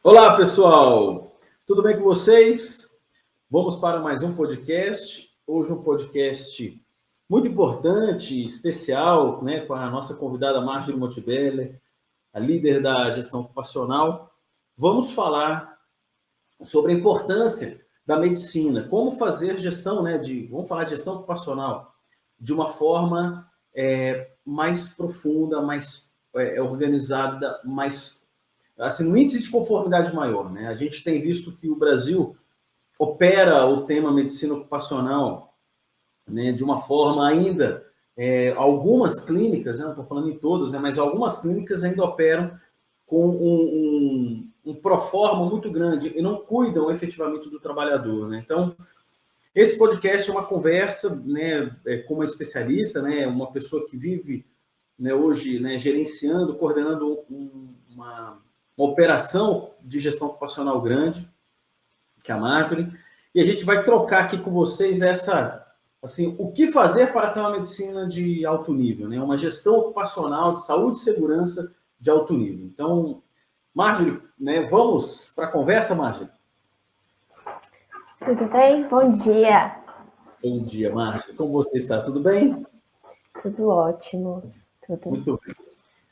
Olá, pessoal! Tudo bem com vocês? Vamos para mais um podcast. Hoje um podcast muito importante, especial, né, com a nossa convidada Marjorie Montebello, a líder da gestão ocupacional. Vamos falar sobre a importância da medicina, como fazer gestão, né, vamos falar de gestão ocupacional de uma forma mais profunda, mais organizada, mais assim, um índice de conformidade maior, né? A gente tem visto que o Brasil opera o tema medicina ocupacional, né, de uma forma ainda, algumas clínicas, né, não estou falando em todas, né, mas algumas clínicas ainda operam com um proforma muito grande e não cuidam efetivamente do trabalhador, né? Então, esse podcast é uma conversa, né, com uma especialista, né, uma pessoa que vive, né, hoje, né, gerenciando, coordenando uma operação de gestão ocupacional grande, que é a Marjorie, e a gente vai trocar aqui com vocês assim, o que fazer para ter uma medicina de alto nível, né? Uma gestão ocupacional de saúde e segurança de alto nível. Então, Marjorie, né, vamos para a conversa, Marjorie? Tudo bem? Bom dia. Bom dia, Marjorie. Como você está? Tudo bem? Tudo ótimo. Muito bem.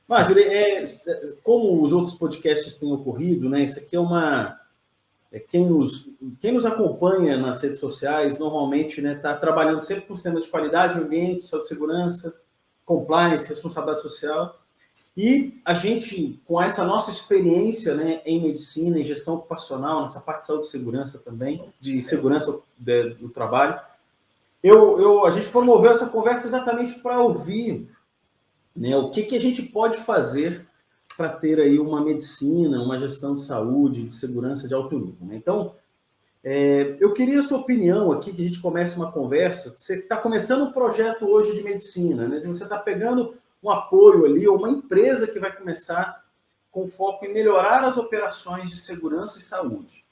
Marjorie, como os outros podcasts têm ocorrido, né? Isso aqui quem nos acompanha nas redes sociais, normalmente, né, está trabalhando sempre com os temas de qualidade, ambiente, saúde e segurança, compliance, responsabilidade social. E a gente, com essa nossa experiência, né, em medicina, em gestão ocupacional, nessa parte de saúde e segurança também, de segurança do trabalho, a gente promoveu essa conversa exatamente para ouvir, né, o que a gente pode fazer para ter aí uma medicina, uma gestão de saúde, de segurança de alto nível, né? Então, eu queria a sua opinião aqui, que a gente comece uma conversa. Você está começando um projeto hoje de medicina, né? Você está pegando um apoio ali, ou uma empresa que vai começar com foco em melhorar as operações de segurança e saúde.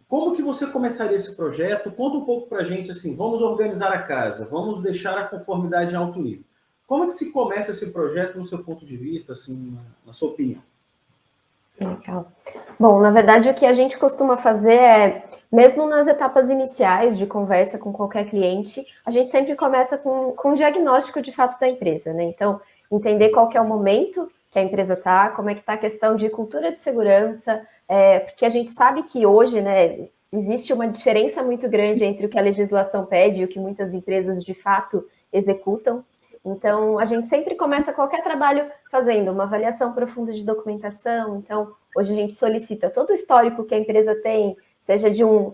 Como que você começaria esse projeto? Conta um pouco para a gente, assim, vamos organizar a casa, vamos deixar a conformidade em alto nível. Como é que se começa esse projeto no seu ponto de vista, assim, na sua opinião? Legal. Bom, na verdade, o que a gente costuma fazer é, mesmo nas etapas iniciais de conversa com qualquer cliente, a gente sempre começa com um diagnóstico de fato da empresa, né? Então, entender qual que é o momento que a empresa está, como é que está a questão de cultura de segurança, porque a gente sabe que hoje, né, existe uma diferença muito grande entre o que a legislação pede e o que muitas empresas de fato executam. Então, a gente sempre começa qualquer trabalho fazendo uma avaliação profunda de documentação. Então, hoje a gente solicita todo o histórico que a empresa tem, seja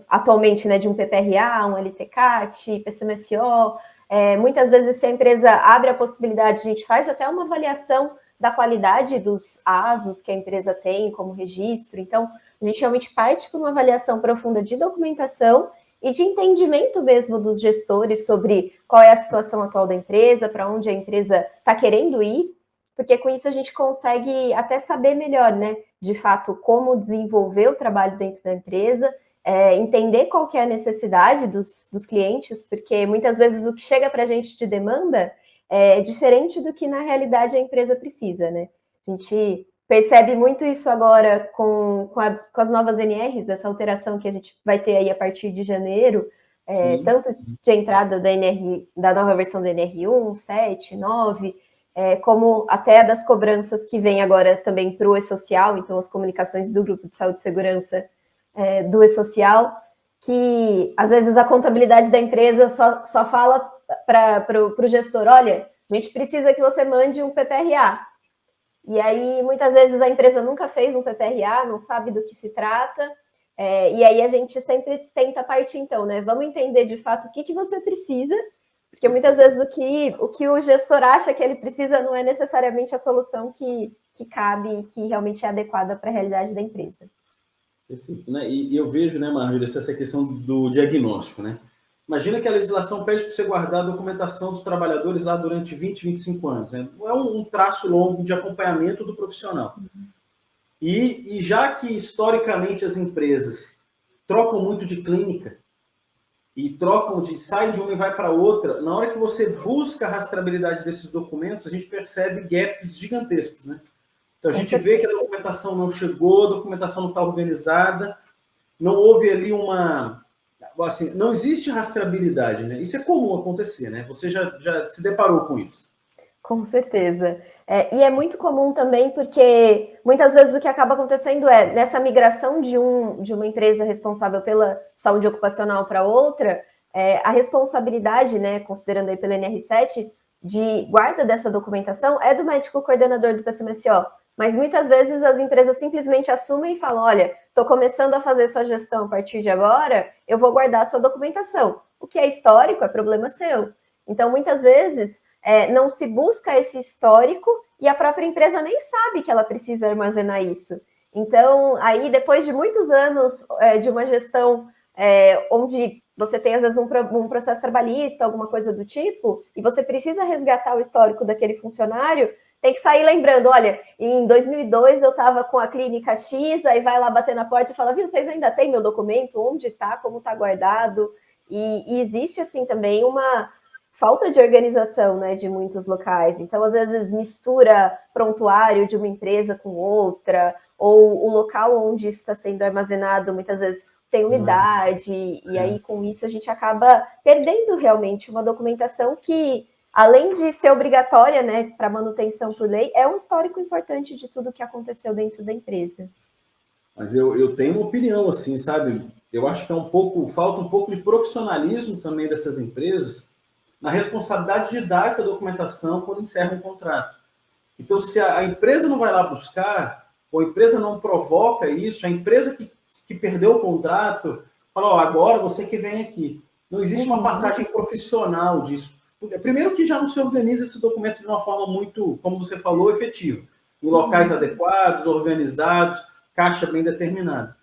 atualmente, né, de um PPRA, um LTCAT, PCMSO. Muitas vezes, se a empresa abre a possibilidade, a gente faz até uma avaliação da qualidade dos ASUS que a empresa tem como registro. Então, a gente realmente parte para uma avaliação profunda de documentação e de entendimento mesmo dos gestores sobre qual é a situação atual da empresa, para onde a empresa está querendo ir, porque com isso a gente consegue até saber melhor, né, de fato, como desenvolver o trabalho dentro da empresa, entender qual que é a necessidade dos clientes, porque muitas vezes o que chega para a gente de demanda é diferente do que na realidade a empresa precisa, né? A gente percebe muito isso agora com as novas NRs, essa alteração que a gente vai ter aí a partir de janeiro, tanto de entrada da nova versão da NR1, 7, 9, como até das cobranças que vem agora também para o E-Social, então as comunicações do Grupo de Saúde e Segurança do E-Social, que às vezes a contabilidade da empresa só fala para o gestor, olha, a gente precisa que você mande um PPRA. E aí, muitas vezes, a empresa nunca fez um PPRA, não sabe do que se trata, e aí a gente sempre tenta partir, então, né? Vamos entender, de fato, o que você precisa, porque muitas vezes o que o gestor acha que ele precisa não é necessariamente a solução que cabe e que realmente é adequada para a realidade da empresa. Perfeito, né? E eu vejo, né, Marjorie, essa questão do diagnóstico, né? Imagina que a legislação pede para você guardar a documentação dos trabalhadores lá durante 20, 25 anos, né? Não é um traço longo de acompanhamento do profissional. E já que, historicamente, as empresas trocam muito de clínica e saem de uma e vai para outra, na hora que você busca a rastreabilidade desses documentos, a gente percebe gaps gigantescos, né? Então, a gente vê que a documentação não chegou, a documentação não está organizada, não houve ali uma... Assim, não existe rastreabilidade, né? Isso é comum acontecer, né? Você já se deparou com isso? Com certeza. E é muito comum também porque muitas vezes o que acaba acontecendo é, nessa migração de uma empresa responsável pela saúde ocupacional para outra, a responsabilidade, né, considerando aí pela NR7, de guarda dessa documentação é do médico coordenador do PCMSO. Mas muitas vezes as empresas simplesmente assumem e falam, olha, estou começando a fazer sua gestão a partir de agora, eu vou guardar a sua documentação. O que é histórico é problema seu. Então, muitas vezes, não se busca esse histórico e a própria empresa nem sabe que ela precisa armazenar isso. Então, aí, depois de muitos anos de uma gestão onde você tem, às vezes, um processo trabalhista, alguma coisa do tipo, e você precisa resgatar o histórico daquele funcionário, tem que sair lembrando, olha, em 2002 eu estava com a clínica X, aí vai lá bater na porta e fala, viu, vocês ainda têm meu documento? Onde está? Como está guardado? E existe, assim, também uma falta de organização, né, de muitos locais. Então, às vezes, mistura prontuário de uma empresa com outra, ou o local onde isso está sendo armazenado, muitas vezes, tem umidade, e aí, com isso, a gente acaba perdendo realmente uma documentação que, além de ser obrigatória, né, para manutenção por lei, é um histórico importante de tudo que aconteceu dentro da empresa. Mas eu tenho uma opinião, assim, sabe? Eu acho que falta um pouco de profissionalismo também dessas empresas na responsabilidade de dar essa documentação quando encerra um contrato. Então, se a empresa não vai lá buscar, ou a empresa não provoca isso, a empresa que perdeu o contrato, fala, ó, agora você que vem aqui. Não existe uma passagem profissional disso. Primeiro que já não se organiza esse documento de uma forma muito, como você falou, efetiva. Em locais adequados, organizados, caixa bem determinada.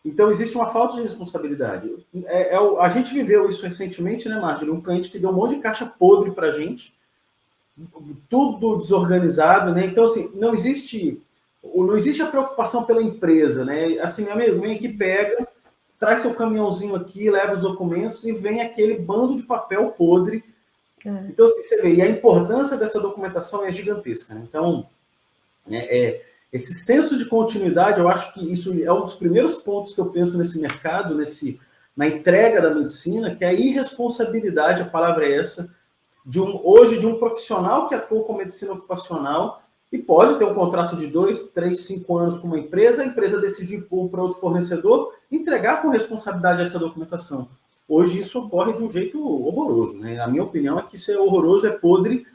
Então, existe uma falta de responsabilidade. A gente viveu isso recentemente, né, Marjorie? Um cliente que deu um monte de caixa podre para a gente, tudo desorganizado, né? Então, assim, não existe a preocupação pela empresa, né? Assim, amigo, vem aqui, pega, traz seu caminhãozinho aqui, leva os documentos e vem aquele bando de papel podre. Então, assim, você vê, e a importância dessa documentação é gigantesca, né? Então, esse senso de continuidade, eu acho que isso é um dos primeiros pontos que eu penso nesse mercado, na entrega da medicina, que é a irresponsabilidade, a palavra é essa, hoje de um profissional que atua com medicina ocupacional e pode ter um contrato de 2, 3, 5 anos com uma empresa, a empresa decidir pôr para outro fornecedor, entregar com responsabilidade essa documentação. Hoje isso ocorre de um jeito horroroso, né? A minha opinião é que isso é horroroso, é podre,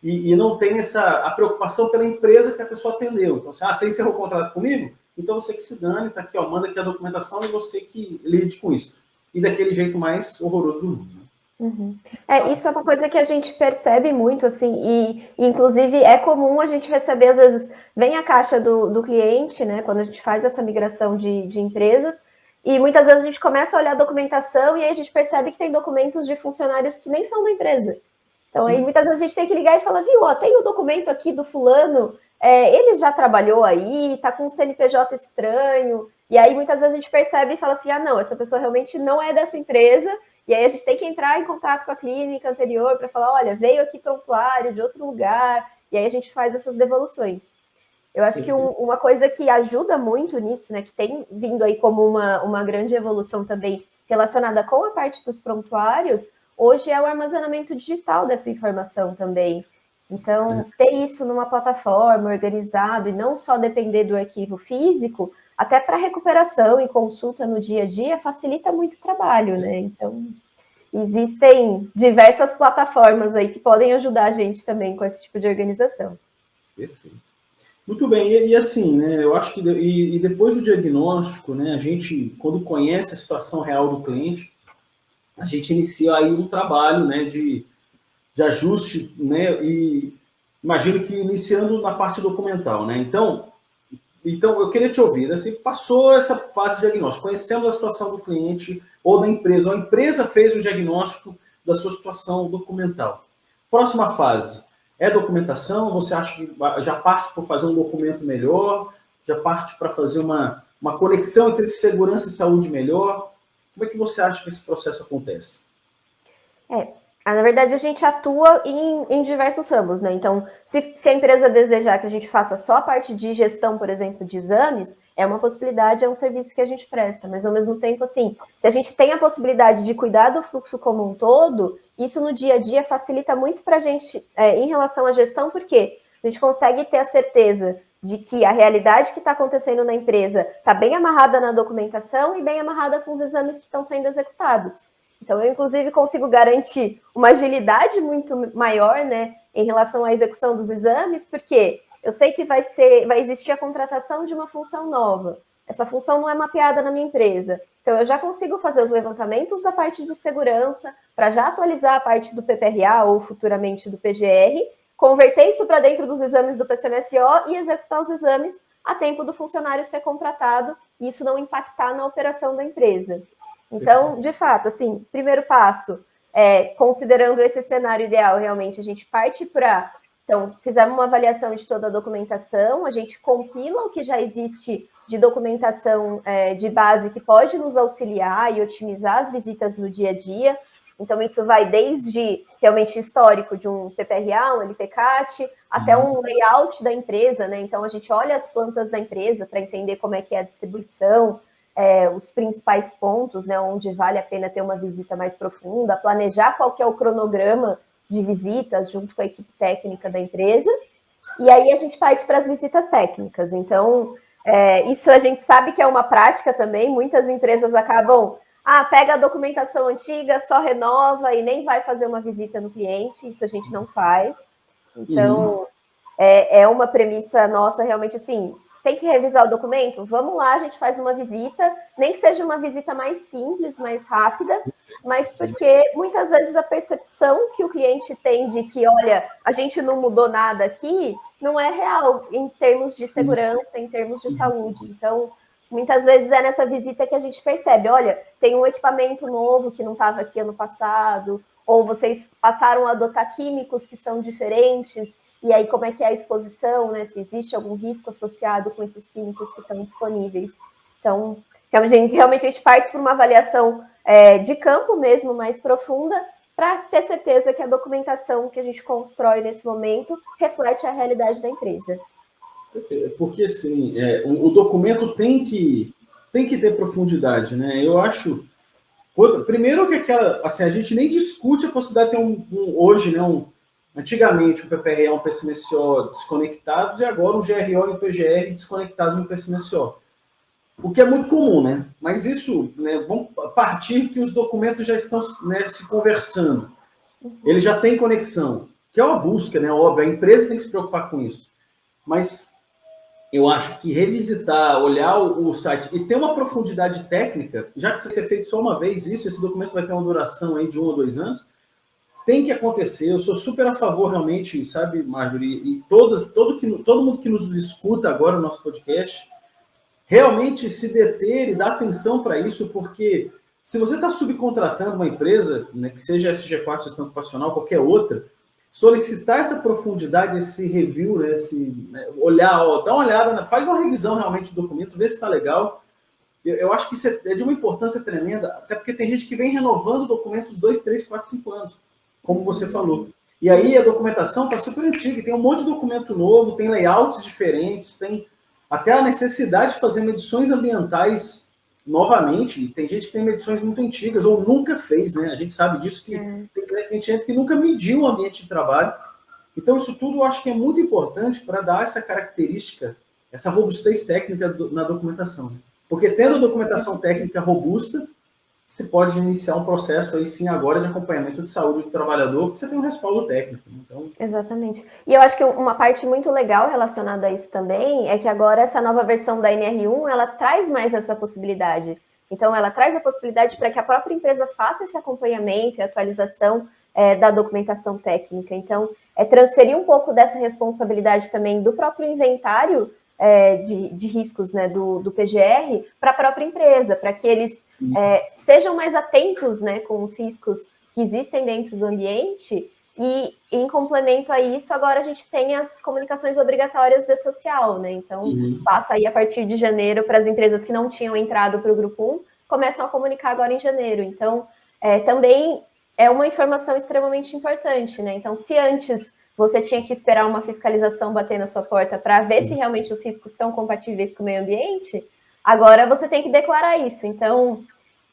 e não tem a preocupação pela empresa que a pessoa atendeu. Então, você encerrou o contrato comigo? Então você que se dane, tá aqui, ó, manda aqui a documentação e você que lide com isso. E daquele jeito mais horroroso do mundo. Né? Isso é uma coisa que a gente percebe muito, assim, e inclusive é comum a gente receber, às vezes, vem a caixa do cliente, né, quando a gente faz essa migração de empresas, e muitas vezes a gente começa a olhar a documentação e aí a gente percebe que tem documentos de funcionários que nem são da empresa. Então, aí muitas vezes a gente tem que ligar e falar, viu, ó, tem o documento aqui do fulano, ele já trabalhou aí, tá com um CNPJ estranho, e aí muitas vezes a gente percebe e fala assim, não, essa pessoa realmente não é dessa empresa, e aí a gente tem que entrar em contato com a clínica anterior para falar, olha, veio aqui prontuário de outro lugar, e aí a gente faz essas devoluções. Eu acho que uma coisa que ajuda muito nisso, né, que tem vindo aí como uma grande evolução também relacionada com a parte dos prontuários, hoje é o armazenamento digital dessa informação também. Então, ter isso numa plataforma organizado e não só depender do arquivo físico, até para recuperação e consulta no dia a dia, facilita muito o trabalho, né? Então, existem diversas plataformas aí que podem ajudar a gente também com esse tipo de organização. Perfeito. Muito bem, e assim, né, eu acho que e depois do diagnóstico, né, a gente, quando conhece a situação real do cliente, a gente inicia aí um trabalho, né, de ajuste, né, e imagino que iniciando na parte documental, né, então eu queria te ouvir, assim, passou essa fase de diagnóstico, conhecemos a situação do cliente ou da empresa, ou a empresa fez o diagnóstico da sua situação documental. Próxima fase, é documentação? Você acha que já parte por fazer um documento melhor? Já parte para fazer uma conexão entre segurança e saúde melhor? Como é que você acha que esse processo acontece? Na verdade, a gente atua em diversos ramos, né? Então, se a empresa desejar que a gente faça só a parte de gestão, por exemplo, de exames, é uma possibilidade, é um serviço que a gente presta. Mas, ao mesmo tempo, assim, se a gente tem a possibilidade de cuidar do fluxo como um todo, isso no dia a dia facilita muito para a gente em relação à gestão, porque a gente consegue ter a certeza de que a realidade que está acontecendo na empresa está bem amarrada na documentação e bem amarrada com os exames que estão sendo executados. Então, eu, inclusive, consigo garantir uma agilidade muito maior, né, em relação à execução dos exames, porque eu sei que vai existir a contratação de uma função nova. Essa função não é mapeada na minha empresa. Então, eu já consigo fazer os levantamentos da parte de segurança, para já atualizar a parte do PPRA ou futuramente do PGR, converter isso para dentro dos exames do PCMSO e executar os exames a tempo do funcionário ser contratado e isso não impactar na operação da empresa. Então, de fato, assim, primeiro passo, considerando esse cenário ideal, realmente a gente parte para... Então, fizemos uma avaliação de toda a documentação, a gente compila o que já existe de documentação de base que pode nos auxiliar e otimizar as visitas no dia a dia. Então, isso vai desde realmente histórico de um PPRA, um LPCAT, até um layout da empresa, né? Então, a gente olha as plantas da empresa para entender como é que é a distribuição, os principais pontos, né, onde vale a pena ter uma visita mais profunda, planejar qual que é o cronograma de visitas junto com a equipe técnica da empresa, e aí a gente parte para as visitas técnicas. Então, isso a gente sabe que é uma prática também, muitas empresas acabam, pega a documentação antiga, só renova e nem vai fazer uma visita no cliente, isso a gente não faz. Então, é uma premissa nossa realmente assim, tem que revisar o documento? Vamos lá, a gente faz uma visita, nem que seja uma visita mais simples, mais rápida, mas porque muitas vezes a percepção que o cliente tem de que, olha, a gente não mudou nada aqui, não é real em termos de segurança, em termos de saúde. Então, muitas vezes é nessa visita que a gente percebe, olha, tem um equipamento novo que não estava aqui ano passado, ou vocês passaram a adotar químicos que são diferentes, e aí como é que é a exposição, né? Se existe algum risco associado com esses químicos que estão disponíveis. Então, realmente a gente parte para uma avaliação de campo mesmo, mais profunda, para ter certeza que a documentação que a gente constrói nesse momento reflete a realidade da empresa. Porque, assim, o documento tem que ter profundidade, né? Eu acho... Primeiro que assim, a gente nem discute a possibilidade de ter hoje, né, antigamente, o PPRA e um PCMSO desconectados e agora um GRO e um PGR desconectados de um PCMSO. O que é muito comum, né? Mas isso, né, vamos partir que os documentos já estão, né, se conversando. Ele já tem conexão, que é uma busca, né? Óbvio, a empresa tem que se preocupar com isso. Mas eu acho que revisitar, olhar o site e ter uma profundidade técnica, já que isso vai ser feito só uma vez, esse documento vai ter uma duração aí de 1 ou 2 anos, tem que acontecer. Eu sou super a favor, realmente, sabe, Marjorie, e todo mundo que nos escuta agora no nosso podcast, realmente se deter e dar atenção para isso, porque se você está subcontratando uma empresa, né, que seja SG4, gestão ocupacional, qualquer outra, solicitar essa profundidade, esse review, né, olhar, dá uma olhada, faz uma revisão realmente do documento, vê se está legal. Eu acho que isso é de uma importância tremenda, até porque tem gente que vem renovando documentos 2, 3, 4, 5 anos, como você falou. E aí a documentação está super antiga, tem um monte de documento novo, tem layouts diferentes, tem até a necessidade de fazer medições ambientais novamente. Tem gente que tem medições muito antigas ou nunca fez, né? A gente sabe disso, que tem cliente que nunca mediu o ambiente de trabalho. Então, isso tudo eu acho que é muito importante para dar essa característica, essa robustez técnica na documentação. Porque tendo a documentação técnica robusta, se pode iniciar um processo aí sim agora de acompanhamento de saúde do trabalhador, porque você tem um respaldo técnico. Então... Exatamente. E eu acho que uma parte muito legal relacionada a isso também é que agora essa nova versão da NR1, ela traz mais essa possibilidade. Então, ela traz a possibilidade para que a própria empresa faça esse acompanhamento e atualização da documentação técnica. Então, transferir um pouco dessa responsabilidade também do próprio inventário de riscos, né, do PGR para a própria empresa, para que eles sejam mais atentos, né, com os riscos que existem dentro do ambiente. E em complemento a isso, agora a gente tem as comunicações obrigatórias do E-Social, né? Então, passa aí a partir de janeiro para as empresas que não tinham entrado para o Grupo 1, começam a comunicar agora em janeiro. Então, também é uma informação extremamente importante, né? Então, se antes você tinha que esperar uma fiscalização bater na sua porta para ver se realmente os riscos estão compatíveis com o meio ambiente, agora você tem que declarar isso. Então,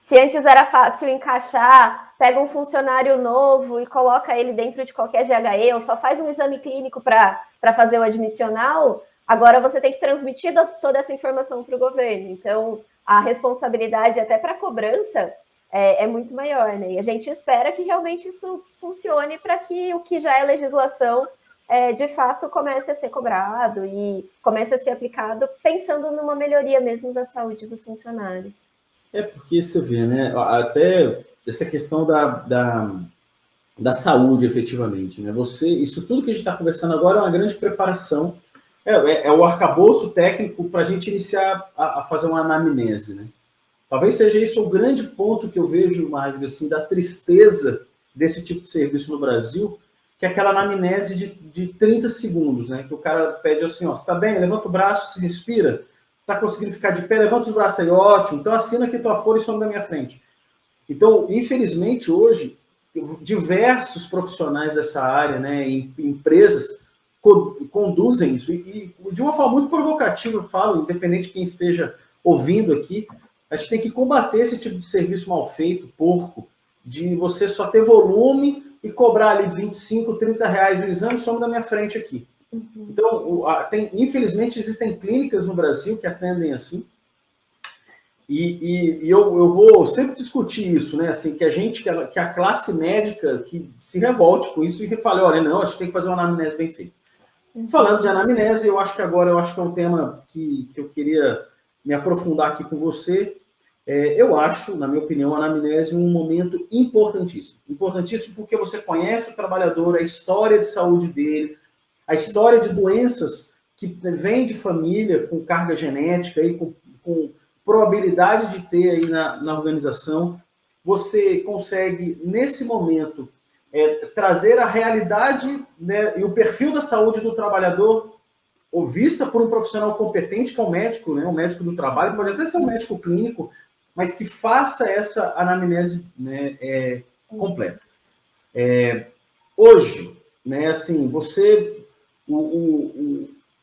se antes era fácil encaixar, pega um funcionário novo e coloca ele dentro de qualquer GHE, ou só faz um exame clínico para fazer o admissional, agora você tem que transmitir toda essa informação para o governo. Então, a responsabilidade até para a cobrança é muito maior, né? E a gente espera que realmente isso funcione para que o que já é legislação de fato comece a ser cobrado e comece a ser aplicado pensando numa melhoria mesmo da saúde dos funcionários. Porque você vê, né? Até essa questão da saúde, efetivamente, né? Isso tudo que a gente está conversando agora é uma grande preparação, é o arcabouço técnico para a gente iniciar a fazer uma anamnese, né? Talvez seja isso o grande ponto que eu vejo, Magda, assim, da tristeza desse tipo de serviço no Brasil, que é aquela anamnese de 30 segundos, né? Que o cara pede assim, ó, você está bem? Levanta o braço, se respira, está conseguindo ficar de pé, levanta os braços aí, ótimo, então assina aqui tua folha e some da minha frente. Então, infelizmente, hoje, diversos profissionais dessa área, né, em empresas, conduzem isso, e de uma forma muito provocativa, eu falo, independente de quem esteja ouvindo aqui, a gente tem que combater esse tipo de serviço mal feito, porco, de você só ter volume e cobrar ali 25, 30 reais o exame, some da minha frente aqui. Então, infelizmente, existem clínicas no Brasil que atendem assim, e eu vou sempre discutir isso, né? Assim, que a classe médica que se revolte com isso e fale, olha, não, a gente tem que fazer uma anamnese bem feita. Falando de anamnese, eu acho que é um tema que eu queria me aprofundar aqui com você. Eu acho, na minha opinião, a anamnese um momento importantíssimo. Importantíssimo porque você conhece o trabalhador, a história de saúde dele, a história de doenças que vêm de família com carga genética, e com probabilidade de ter aí na organização. Você consegue, nesse momento, trazer a realidade, né, e o perfil da saúde do trabalhador vista por um profissional competente, que é o médico, né, o médico do trabalho, pode até ser um médico clínico, mas que faça essa anamnese, né, completa. Hoje, né, assim,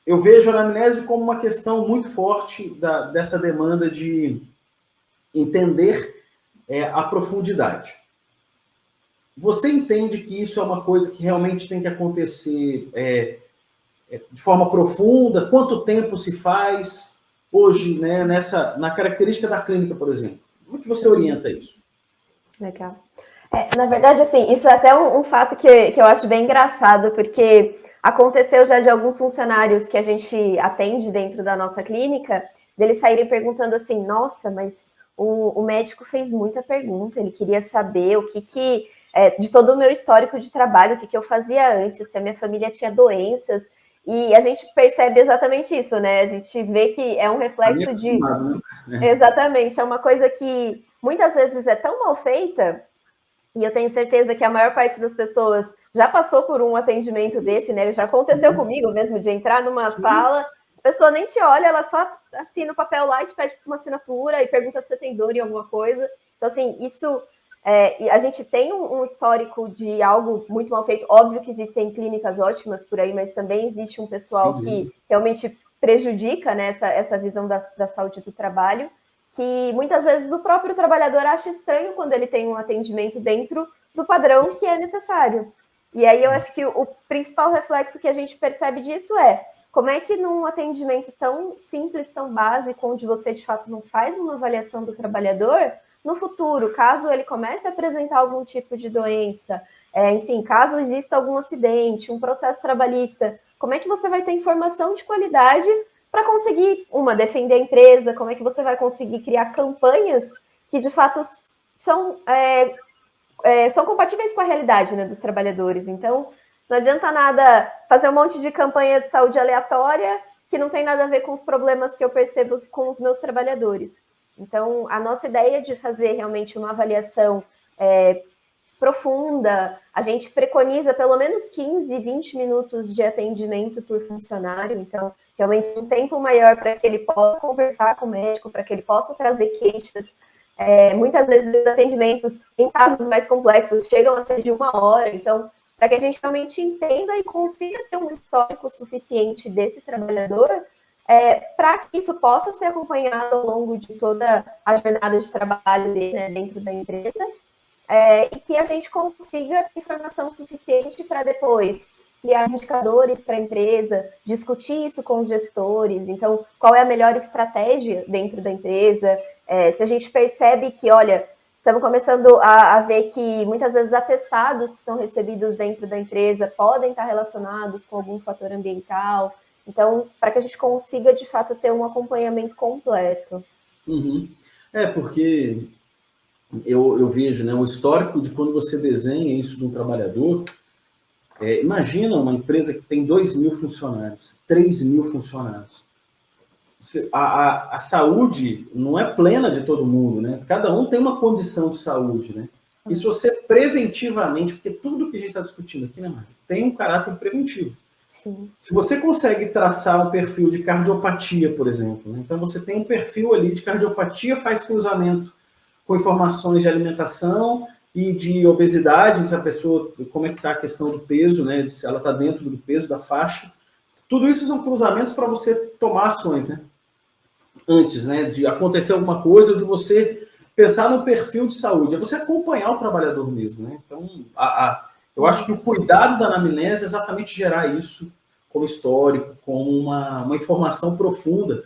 eu vejo a anamnese como uma questão muito forte dessa demanda de entender a profundidade. Você entende que isso é uma coisa que realmente tem que acontecer de forma profunda? Quanto tempo se faz hoje, né, na característica da clínica, por exemplo? Como é que você orienta isso? Legal. Na verdade, assim, isso é até um fato que eu acho bem engraçado, porque aconteceu já de alguns funcionários que a gente atende dentro da nossa clínica, deles saírem perguntando assim, nossa, mas o médico fez muita pergunta, ele queria saber o que de todo o meu histórico de trabalho, o que eu fazia antes, se a minha família tinha doenças, e a gente percebe exatamente isso, né? A gente vê que é um reflexo de... Né? Exatamente, é uma coisa que muitas vezes é tão mal feita, e eu tenho certeza que a maior parte das pessoas já passou por um atendimento desse, né? Já aconteceu comigo mesmo, de entrar numa sala, a pessoa nem te olha, ela só assina o papel lá e te pede uma assinatura e pergunta se você tem dor em alguma coisa. Então, assim, isso... a gente tem um histórico de algo muito mal feito. Óbvio que existem clínicas ótimas por aí, mas também existe um pessoal que realmente prejudica, né, essa visão da saúde do trabalho, que muitas vezes o próprio trabalhador acha estranho quando ele tem um atendimento dentro do padrão que é necessário. E aí eu acho que o principal reflexo que a gente percebe disso é como é que num atendimento tão simples, tão básico, onde você de fato não faz uma avaliação do trabalhador, no futuro, caso ele comece a apresentar algum tipo de doença, enfim, caso exista algum acidente, um processo trabalhista, como é que você vai ter informação de qualidade para conseguir, defender a empresa, como é que você vai conseguir criar campanhas que, de fato, são compatíveis com a realidade, né, dos trabalhadores. Então, não adianta nada fazer um monte de campanha de saúde aleatória que não tem nada a ver com os problemas que eu percebo com os meus trabalhadores. Então, a nossa ideia de fazer realmente uma avaliação profunda, a gente preconiza pelo menos 15, 20 minutos de atendimento por funcionário, então, realmente um tempo maior para que ele possa conversar com o médico, para que ele possa trazer queixas, Muitas vezes atendimentos em casos mais complexos chegam a ser de 1 hora, então, para que a gente realmente entenda e consiga ter um histórico suficiente desse trabalhador, para que isso possa ser acompanhado ao longo de toda a jornada de trabalho dele, né, dentro da empresa, e que a gente consiga informação suficiente para depois criar indicadores para a empresa, discutir isso com os gestores, então, qual é a melhor estratégia dentro da empresa, se a gente percebe que, olha, estamos começando a ver que muitas vezes atestados que são recebidos dentro da empresa podem estar relacionados com algum fator ambiental, então, para que a gente consiga, de fato, ter um acompanhamento completo. Uhum. Porque eu vejo, né, o histórico de quando você desenha isso de um trabalhador. Imagina uma empresa que tem 2.000 funcionários, 3.000 funcionários. A saúde não é plena de todo mundo, né? Cada um tem uma condição de saúde, né? E se você preventivamente, porque tudo que a gente está discutindo aqui, né, Márcia, tem um caráter preventivo. Sim. Se você consegue traçar um perfil de cardiopatia, por exemplo, né? Então você tem um perfil ali de cardiopatia, faz cruzamento com informações de alimentação e de obesidade, se a pessoa, como é que está a questão do peso, né? Se ela está dentro do peso, da faixa. Tudo isso são cruzamentos para você tomar ações, né? Antes, né? De acontecer alguma coisa, ou de você pensar no perfil de saúde. É você acompanhar o trabalhador mesmo, né? Então, eu acho que o cuidado da anamnese é exatamente gerar isso como histórico, como uma informação profunda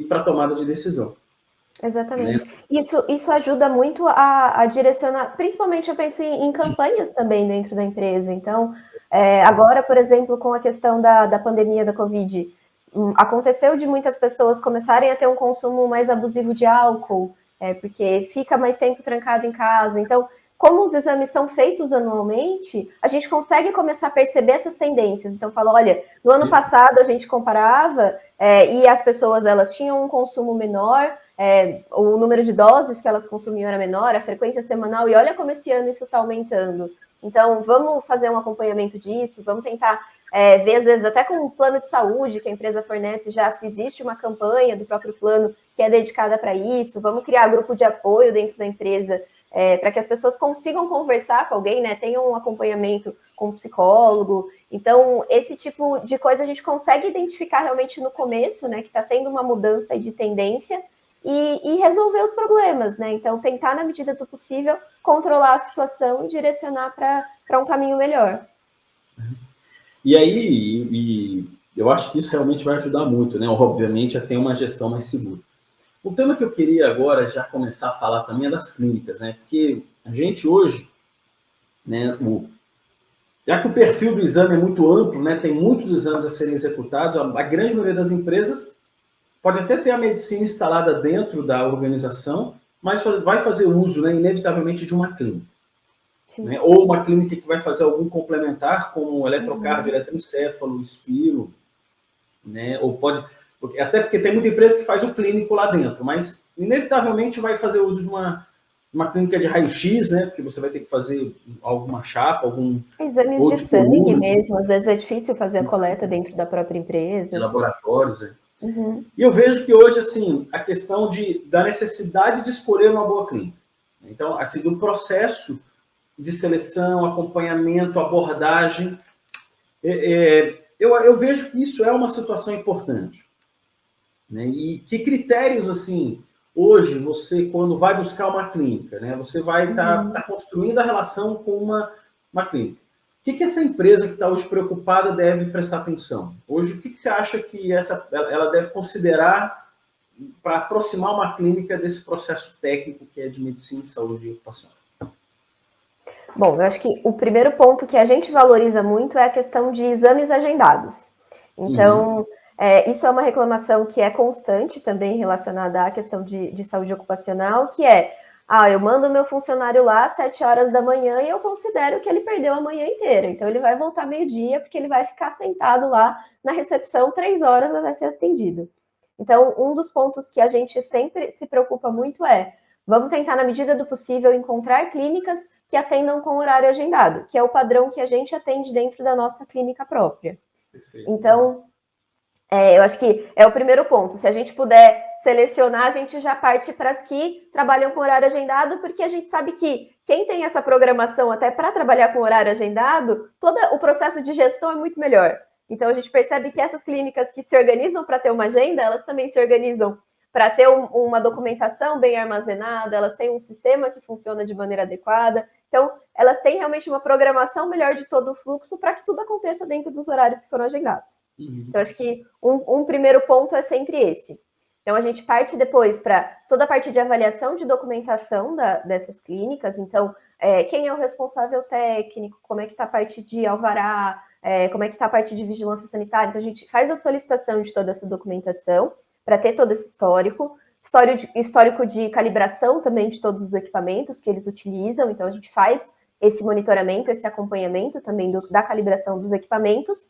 para tomada de decisão. Exatamente. Né? Isso ajuda muito a direcionar, principalmente eu penso em campanhas também dentro da empresa. Então, agora, por exemplo, com a questão da pandemia da Covid, aconteceu de muitas pessoas começarem a ter um consumo mais abusivo de álcool, porque fica mais tempo trancado em casa. Então, como os exames são feitos anualmente, a gente consegue começar a perceber essas tendências. Então, fala, olha, no ano passado a gente comparava e as pessoas elas tinham um consumo menor, o número de doses que elas consumiam era menor, a frequência semanal, e olha como esse ano isso está aumentando. Então, vamos fazer um acompanhamento disso, vamos tentar ver, às vezes, até com o plano de saúde que a empresa fornece, já se existe uma campanha do próprio plano que é dedicada para isso, vamos criar grupo de apoio dentro da empresa, para que as pessoas consigam conversar com alguém, né, tenham um acompanhamento com um psicólogo. Então, esse tipo de coisa a gente consegue identificar realmente no começo, né, que está tendo uma mudança de tendência, e resolver os problemas, né? Então, tentar, na medida do possível, controlar a situação e direcionar para um caminho melhor. E aí, eu acho que isso realmente vai ajudar muito, né? Obviamente, a ter uma gestão mais segura. O tema que eu queria agora já começar a falar também é das clínicas, né? Porque a gente hoje, né, já que o perfil do exame é muito amplo, né, tem muitos exames a serem executados, a grande maioria das empresas pode até ter a medicina instalada dentro da organização, mas vai fazer uso, né, inevitavelmente, de uma clínica. Né? Ou uma clínica que vai fazer algum complementar, como eletrocardio, eletroencefalo, espiro, né? Ou pode... Até porque tem muita empresa que faz o clínico lá dentro, mas inevitavelmente vai fazer uso de uma clínica de raio-x, né? Porque você vai ter que fazer alguma chapa, algum... Exames de sangue mesmo, às vezes é difícil fazer a coleta dentro da própria empresa. Laboratórios, né? Uhum. E eu vejo que hoje, assim, a questão da necessidade de escolher uma boa clínica. Então, assim, do processo de seleção, acompanhamento, abordagem, eu vejo que isso é uma situação importante. Né? E que critérios, assim, hoje, você, quando vai buscar uma clínica, né, você vai estar construindo a relação com uma clínica. O que essa empresa que está hoje preocupada deve prestar atenção? Hoje, o que você acha que ela deve considerar para aproximar uma clínica desse processo técnico que é de medicina, saúde e ocupação? Bom, eu acho que o primeiro ponto que a gente valoriza muito é a questão de exames agendados. Então, isso é uma reclamação que é constante também relacionada à questão de saúde ocupacional, que eu mando o meu funcionário lá às 7 horas da manhã e eu considero que ele perdeu a manhã inteira. Então, ele vai voltar meio-dia porque ele vai ficar sentado lá na recepção 3 horas até ser atendido. Então, um dos pontos que a gente sempre se preocupa muito vamos tentar, na medida do possível, encontrar clínicas que atendam com horário agendado, que é o padrão que a gente atende dentro da nossa clínica própria. Perfeito. Então, Eu acho que é o primeiro ponto. Se a gente puder selecionar, a gente já parte para as que trabalham com horário agendado, porque a gente sabe que quem tem essa programação até para trabalhar com horário agendado, todo o processo de gestão é muito melhor. Então, a gente percebe que essas clínicas que se organizam para ter uma agenda, elas também se organizam para ter uma documentação bem armazenada, elas têm um sistema que funciona de maneira adequada. Então, elas têm realmente uma programação melhor de todo o fluxo para que tudo aconteça dentro dos horários que foram agendados. Então, acho que um primeiro ponto é sempre esse. Então, a gente parte depois para toda a parte de avaliação de documentação dessas clínicas. Então, quem é o responsável técnico, como é que está a parte de alvará, como é que está a parte de vigilância sanitária. Então, a gente faz a solicitação de toda essa documentação para ter todo esse histórico de calibração também de todos os equipamentos que eles utilizam. Então, a gente faz esse monitoramento, esse acompanhamento também da calibração dos equipamentos.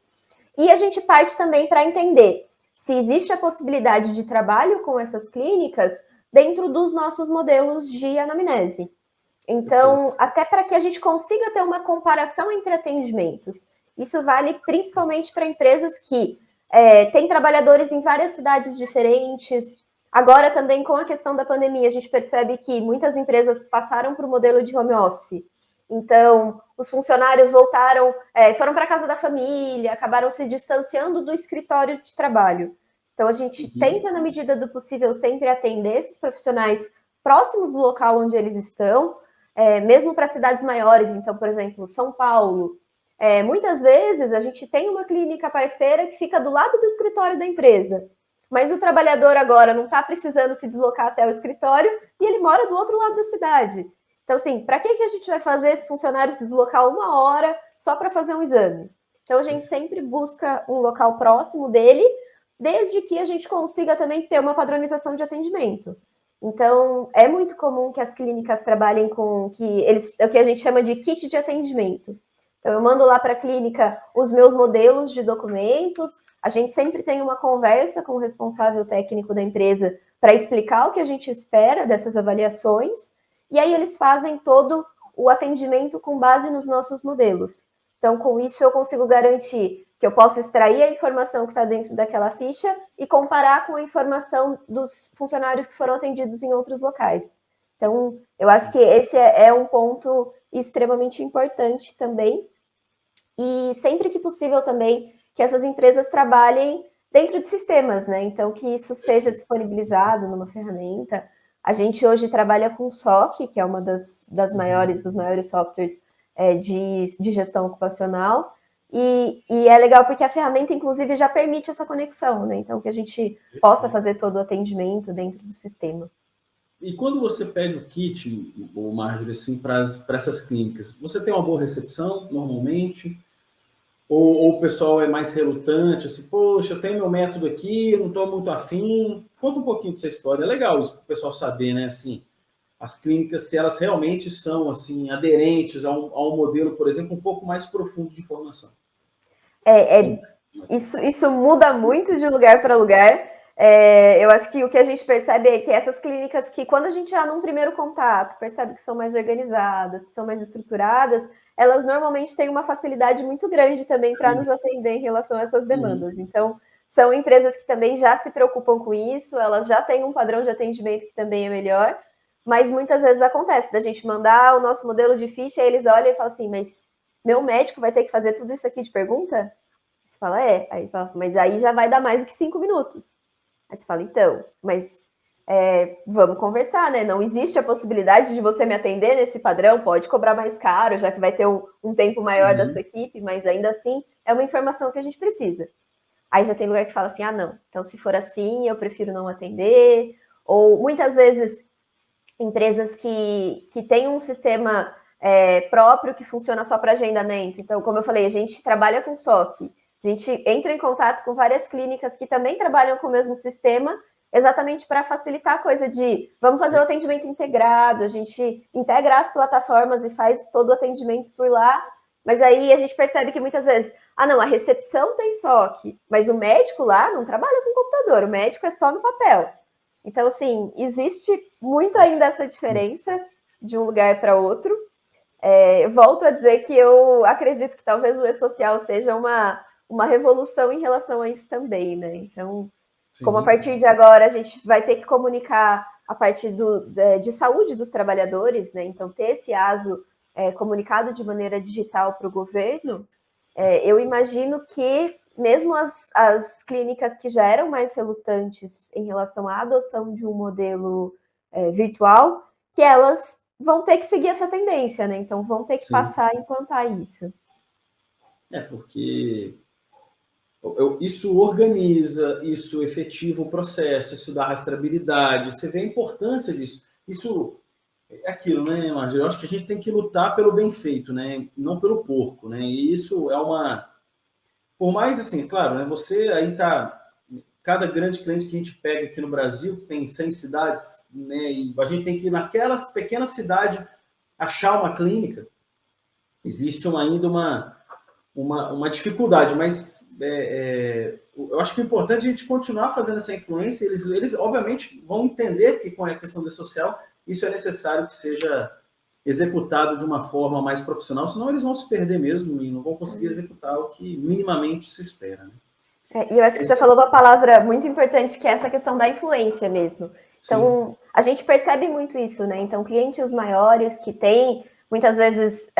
E a gente parte também para entender se existe a possibilidade de trabalho com essas clínicas dentro dos nossos modelos de anamnese. Então, até para que a gente consiga ter uma comparação entre atendimentos. Isso vale principalmente para empresas que têm trabalhadores em várias cidades diferentes. Agora, também, com a questão da pandemia, a gente percebe que muitas empresas passaram para o modelo de home office. Então, os funcionários voltaram, foram para a casa da família, acabaram se distanciando do escritório de trabalho. Então, a gente tenta, na medida do possível, sempre atender esses profissionais próximos do local onde eles estão, mesmo para cidades maiores. Então, por exemplo, São Paulo. Muitas vezes, a gente tem uma clínica parceira que fica do lado do escritório da empresa, mas o trabalhador agora não está precisando se deslocar até o escritório e ele mora do outro lado da cidade. Então, assim, para que a gente vai fazer esse funcionário se deslocar 1 hora só para fazer um exame? Então, a gente sempre busca um local próximo dele, desde que a gente consiga também ter uma padronização de atendimento. Então, é muito comum que as clínicas trabalhem com o que a gente chama de kit de atendimento. Então, eu mando lá para a clínica os meus modelos de documentos, a gente sempre tem uma conversa com o responsável técnico da empresa para explicar o que a gente espera dessas avaliações, e aí eles fazem todo o atendimento com base nos nossos modelos. Então, com isso, eu consigo garantir que eu posso extrair a informação que está dentro daquela ficha e comparar com a informação dos funcionários que foram atendidos em outros locais. Então, eu acho que esse é um ponto extremamente importante também. E sempre que possível também que essas empresas trabalhem dentro de sistemas, né? Então, que isso seja disponibilizado numa ferramenta. A gente hoje trabalha com o SOC, que é uma dos maiores softwares de gestão ocupacional, e é legal porque a ferramenta, inclusive, já permite essa conexão, né? Então, que a gente possa fazer todo o atendimento dentro do sistema. E quando você pede o kit, o Marjorie, assim, para essas clínicas, você tem uma boa recepção, normalmente? Ou o pessoal é mais relutante, assim, poxa, eu tenho meu método aqui, não estou muito afim. Conta um pouquinho dessa história. É legal isso para o pessoal saber, né? Assim, as clínicas, se elas realmente são assim, aderentes a um modelo, por exemplo, um pouco mais profundo de informação. Isso muda muito de lugar para lugar. Eu acho que o que a gente percebe é que essas clínicas que, quando a gente já num primeiro contato, percebe que são mais organizadas, que são mais estruturadas, elas normalmente têm uma facilidade muito grande também para nos atender em relação a essas demandas. Então, são empresas que também já se preocupam com isso, elas já têm um padrão de atendimento que também é melhor, mas muitas vezes acontece da gente mandar o nosso modelo de ficha e eles olham e falam assim, mas meu médico vai ter que fazer tudo isso aqui de pergunta? Você fala, aí fala, mas aí já vai dar mais do que 5 minutos. Aí você fala, então, mas vamos conversar, né? Não existe a possibilidade de você me atender nesse padrão, pode cobrar mais caro, já que vai ter um tempo maior da sua equipe, mas ainda assim é uma informação que a gente precisa. Aí já tem lugar que fala assim, não, então se for assim, eu prefiro não atender. Ou muitas vezes empresas que têm um sistema próprio que funciona só para agendamento. Então, como eu falei, a gente trabalha com SOC, a gente entra em contato com várias clínicas que também trabalham com o mesmo sistema, exatamente para facilitar a coisa de vamos fazer o atendimento integrado, a gente integra as plataformas e faz todo o atendimento por lá, mas aí a gente percebe que muitas vezes, não, a recepção tem SOC, mas o médico lá não trabalha com computador, o médico é só no papel. Então, assim, existe muito ainda essa diferença de um lugar para outro. Volto a dizer que eu acredito que talvez o e-social seja uma revolução em relação a isso também, né? Então, Sim. como a partir de agora a gente vai ter que comunicar a partir de saúde dos trabalhadores, né? Então, ter esse ASO comunicado de maneira digital para o governo, eu imagino que mesmo as clínicas que já eram mais relutantes em relação à adoção de um modelo virtual, que elas vão ter que seguir essa tendência, né? Então, vão ter que passar a implantar isso. Porque isso organiza, isso efetiva o processo, isso dá rastreabilidade, você vê a importância disso. Isso é aquilo, né, Marjorie? Eu acho que a gente tem que lutar pelo bem feito, né? Não pelo porco, né? E isso é uma... Por mais, assim, claro, né? Você aí tá... Cada grande cliente que a gente pega aqui no Brasil, que tem 100 cidades, né? E a gente tem que ir naquela pequena cidade achar uma clínica. Existe ainda uma dificuldade, mas eu acho que o importante é a gente continuar fazendo essa influência. Eles obviamente, vão entender que com a questão da social, isso é necessário que seja executado de uma forma mais profissional, senão eles vão se perder mesmo e não vão conseguir executar o que minimamente se espera. Né? E eu acho que você falou uma palavra muito importante, que é essa questão da influência mesmo. Então, a gente percebe muito isso, né? Então, clientes maiores que têm, muitas vezes,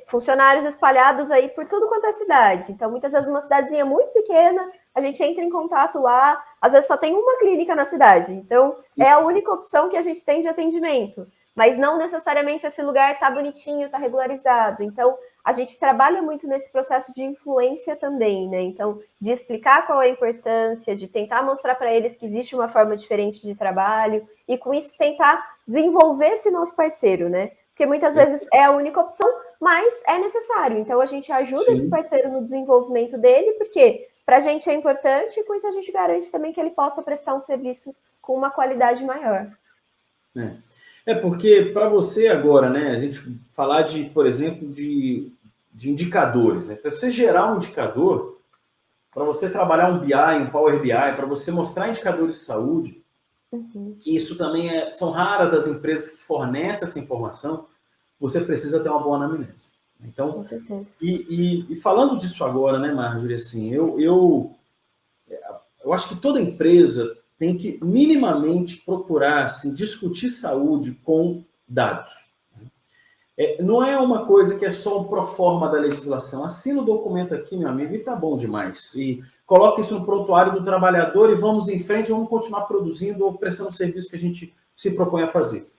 funcionários espalhados aí por tudo quanto é cidade. Então, muitas vezes, uma cidadezinha muito pequena, a gente entra em contato lá, às vezes só tem uma clínica na cidade. Então, é a única opção que a gente tem de atendimento. Mas não necessariamente esse lugar está bonitinho, está regularizado. Então, a gente trabalha muito nesse processo de influência também, né? Então, de explicar qual é a importância, de tentar mostrar para eles que existe uma forma diferente de trabalho e, com isso, tentar desenvolver esse nosso parceiro, né? Porque muitas vezes é a única opção, mas é necessário. Então, a gente ajuda esse parceiro no desenvolvimento dele, porque para a gente é importante e, com isso, a gente garante também que ele possa prestar um serviço com uma qualidade maior. Porque para você agora, né, a gente falar de, por exemplo, de indicadores, né? Para você gerar um indicador, para você trabalhar um BI, um Power BI, para você mostrar indicadores de saúde, que isso também são raras as empresas que fornecem essa informação, você precisa ter uma boa anamnese. Então, com certeza. E falando disso agora, né, Marjorie, assim, eu acho que toda empresa tem que minimamente procurar assim, discutir saúde com dados. Não é uma coisa que é só um proforma da legislação. Assina o documento aqui, meu amigo, e tá bom demais. E coloca isso no prontuário do trabalhador e vamos em frente, vamos continuar produzindo ou prestando o serviço que a gente se propõe a fazer.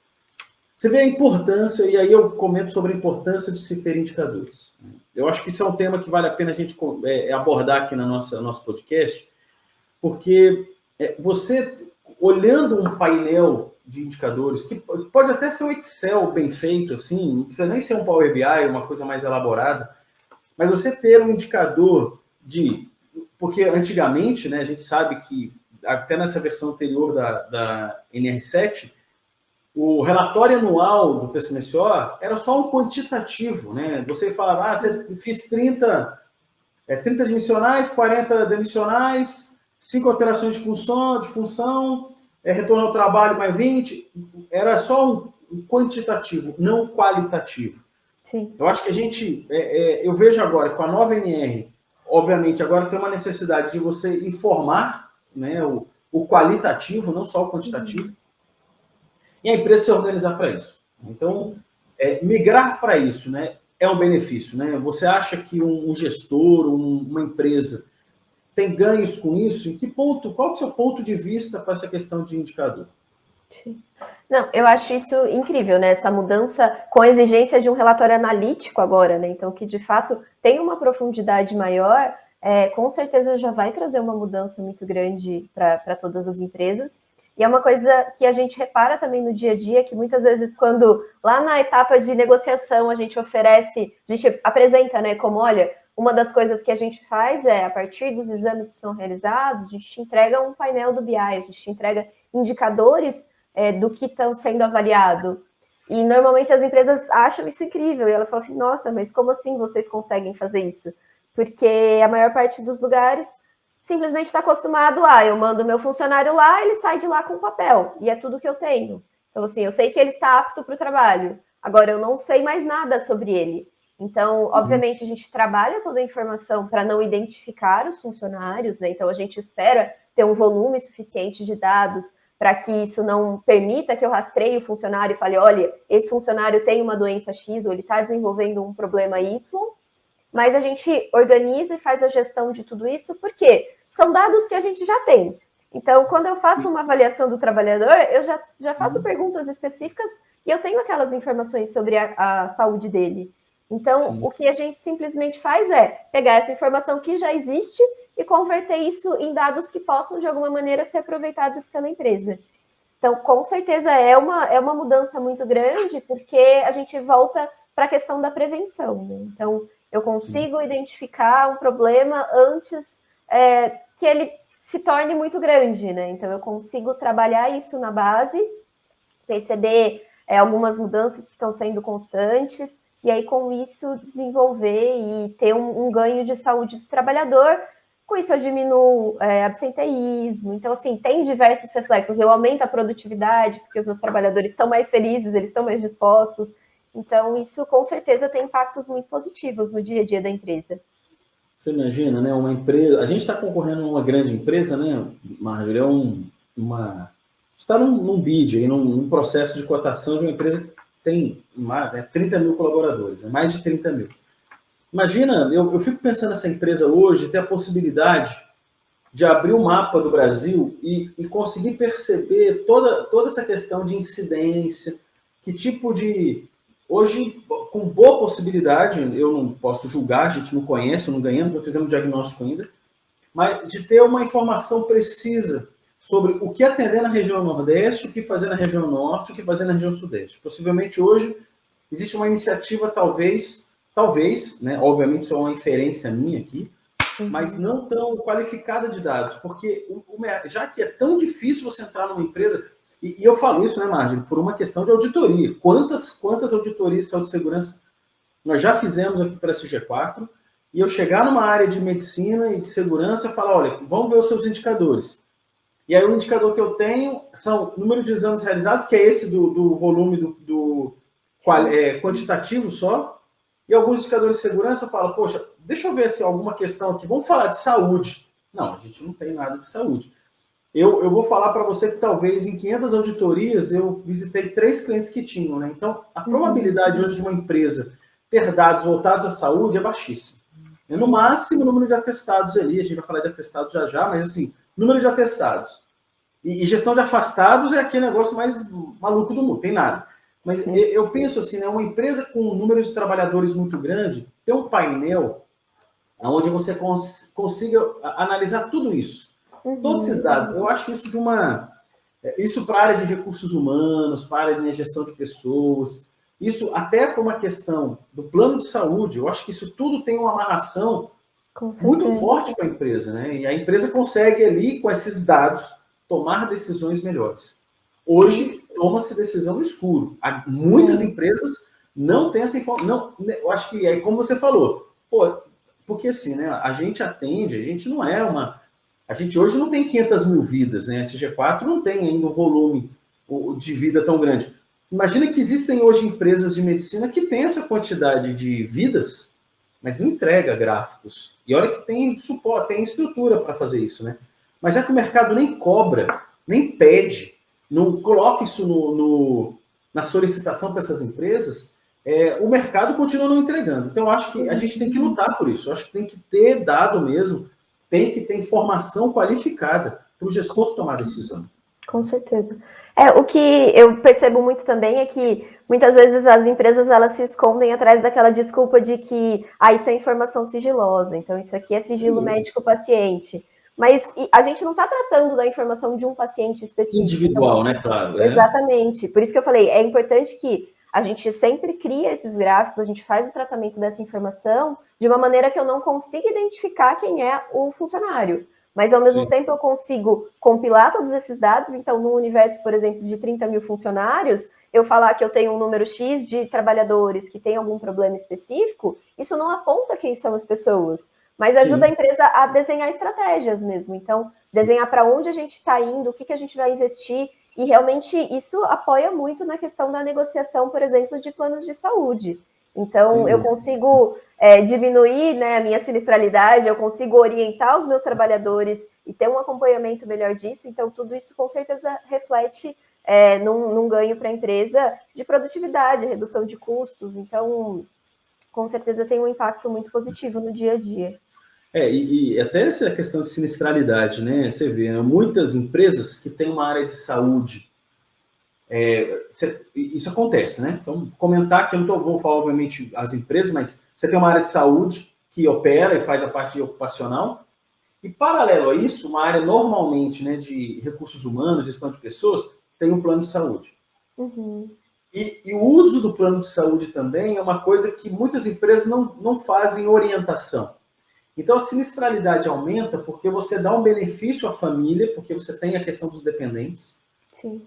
Você vê a importância, e aí eu comento sobre a importância de se ter indicadores. Eu acho que isso é um tema que vale a pena a gente abordar aqui no nosso podcast, porque você, olhando um painel de indicadores, que pode até ser um Excel bem feito, assim, não precisa nem ser um Power BI, uma coisa mais elaborada, mas você ter um indicador porque antigamente, né, a gente sabe que, até nessa versão anterior da NR7, o relatório anual do PCMSO era só um quantitativo, né? Você falava, você fiz 30 dimissionais, 40 demissionais, 5 alterações de função, retorno ao trabalho mais 20, era só um quantitativo, não qualitativo. Sim. Eu acho que a gente, eu vejo agora com a nova NR, obviamente agora tem uma necessidade de você informar, né, o qualitativo, não só o quantitativo, e a empresa se organizar para isso. Então, migrar para isso, né, é um benefício. Né? Você acha que um gestor, uma empresa, tem ganhos com isso? Em que ponto? Qual é o seu ponto de vista para essa questão de indicador? Não, eu acho isso incrível, né? Essa mudança com a exigência de um relatório analítico agora, né? Então, que de fato tem uma profundidade maior, com certeza já vai trazer uma mudança muito grande para todas as empresas. E é uma coisa que a gente repara também no dia a dia, que muitas vezes quando lá na etapa de negociação a gente apresenta, né, como, olha, uma das coisas que a gente faz a partir dos exames que são realizados, a gente entrega um painel do BI, a gente entrega indicadores do que estão sendo avaliado. E normalmente as empresas acham isso incrível, e elas falam assim, nossa, mas como assim vocês conseguem fazer isso? Porque a maior parte dos lugares simplesmente está acostumado eu mando meu funcionário lá, ele sai de lá com papel, e é tudo que eu tenho. Então, assim, eu sei que ele está apto para o trabalho, agora eu não sei mais nada sobre ele. Então, obviamente, a gente trabalha toda a informação para não identificar os funcionários, né? Então, a gente espera ter um volume suficiente de dados para que isso não permita que eu rastreie o funcionário e fale, olha, esse funcionário tem uma doença X ou ele está desenvolvendo um problema Y, mas a gente organiza e faz a gestão de tudo isso, porque são dados que a gente já tem. Então, quando eu faço uma avaliação do trabalhador, eu já faço perguntas específicas e eu tenho aquelas informações sobre a saúde dele. Então, sim, o que a gente simplesmente faz é pegar essa informação que já existe e converter isso em dados que possam, de alguma maneira, ser aproveitados pela empresa. Então, com certeza, é uma mudança muito grande, porque a gente volta para a questão da prevenção, né? Então, eu consigo identificar um problema antes que ele se torne muito grande, né? Então, eu consigo trabalhar isso na base, perceber algumas mudanças que estão sendo constantes, e aí, com isso, desenvolver e ter um ganho de saúde do trabalhador. Com isso, eu diminuo absenteísmo. Então, assim, tem diversos reflexos. Eu aumento a produtividade, porque os meus trabalhadores estão mais felizes, eles estão mais dispostos. Então, isso, com certeza, tem impactos muito positivos no dia a dia da empresa. Você imagina, né? Uma empresa... A gente está concorrendo a uma grande empresa, né, Marjorie? Está num bid, aí, num processo de cotação de uma empresa que tem mais, 30 mil colaboradores, mais de 30 mil. Imagina, eu fico pensando nessa empresa hoje ter a possibilidade de abrir um mapa do Brasil e conseguir perceber toda essa questão de incidência, que tipo de... Hoje, com boa possibilidade, eu não posso julgar, a gente não conhece, não ganhamos, não fizemos diagnóstico ainda, mas de ter uma informação precisa sobre o que atender na região Nordeste, o que fazer na região Norte, o que fazer na região Sudeste. Possivelmente hoje existe uma iniciativa, talvez, né, obviamente isso é uma inferência minha aqui, mas não tão qualificada de dados, porque já que é tão difícil você entrar numa empresa, e eu falo isso, né, Marjorie, por uma questão de auditoria. Quantas auditorias de saúde e segurança nós já fizemos aqui para a SG4, e eu chegar numa área de medicina e de segurança e falar, olha, vamos ver os seus indicadores. E aí o indicador que eu tenho são número de exames realizados, que é esse do volume quantitativo só, e alguns indicadores de segurança eu falo, poxa, deixa eu ver se alguma questão aqui, vamos falar de saúde. Não, a gente não tem nada de saúde. Eu vou falar para você que talvez em 500 auditorias eu visitei 3 clientes que tinham, né? Então, a probabilidade hoje de uma empresa ter dados voltados à saúde é baixíssima. No máximo, o número de atestados ali, a gente vai falar de atestados já, mas assim, número de atestados. E gestão de afastados é aquele negócio mais maluco do mundo, tem nada. Mas eu penso assim, né, uma empresa com um número de trabalhadores muito grande, tem um painel onde você consiga analisar tudo isso. Todos esses dados. Eu acho isso isso para a área de recursos humanos, para a área de gestão de pessoas, isso até para uma questão do plano de saúde, eu acho que isso tudo tem uma amarração muito forte com a empresa, né? E a empresa consegue ali, com esses dados, tomar decisões melhores. Hoje, toma-se decisão no escuro. Muitas empresas não têm essa informação. Eu acho que é como você falou. Porque assim, né? A gente não é uma... A gente hoje não tem 500 mil vidas, né? A SG4 não tem ainda um volume de vida tão grande. Imagina que existem hoje empresas de medicina que têm essa quantidade de vidas, mas não entrega gráficos. E olha que tem suporte, tem estrutura para fazer isso, né? Mas já que o mercado nem cobra, nem pede, não coloca isso na solicitação para essas empresas, o mercado continua não entregando. Então, eu acho que a gente tem que lutar por isso. Eu acho que tem que ter dado mesmo, tem que ter informação qualificada para o gestor tomar decisão. Com certeza. O que eu percebo muito também é que muitas vezes as empresas elas se escondem atrás daquela desculpa de que isso é informação sigilosa, então isso aqui é sigilo médico-paciente. Mas a gente não está tratando da informação de um paciente específico. Individual, né? Claro. Exatamente. Por isso que eu falei, é importante que a gente sempre cria esses gráficos, a gente faz o tratamento dessa informação de uma maneira que eu não consiga identificar quem é o funcionário. Mas, ao mesmo tempo, eu consigo compilar todos esses dados. Então, no universo, por exemplo, de 30 mil funcionários, eu falar que eu tenho um número X de trabalhadores que tem algum problema específico, isso não aponta quem são as pessoas, mas ajuda a empresa a desenhar estratégias mesmo. Então, desenhar para onde a gente está indo, o que a gente vai investir, e realmente isso apoia muito na questão da negociação, por exemplo, de planos de saúde. Então, eu consigo diminuir, né, a minha sinistralidade, eu consigo orientar os meus trabalhadores e ter um acompanhamento melhor disso. Então, tudo isso com certeza reflete num ganho para a empresa de produtividade, redução de custos. Então, com certeza tem um impacto muito positivo no dia a dia. E até essa questão de sinistralidade, né? Você vê, né? Muitas empresas que têm uma área de saúde, isso acontece, né? Então, comentar que eu não vou falar, obviamente, as empresas, mas você tem uma área de saúde que opera e faz a parte ocupacional, e paralelo a isso, uma área normalmente, né, de recursos humanos, gestão de pessoas, tem um plano de saúde. Uhum. E o uso do plano de saúde também é uma coisa que muitas empresas não fazem orientação. Então, a sinistralidade aumenta porque você dá um benefício à família, porque você tem a questão dos dependentes. Sim.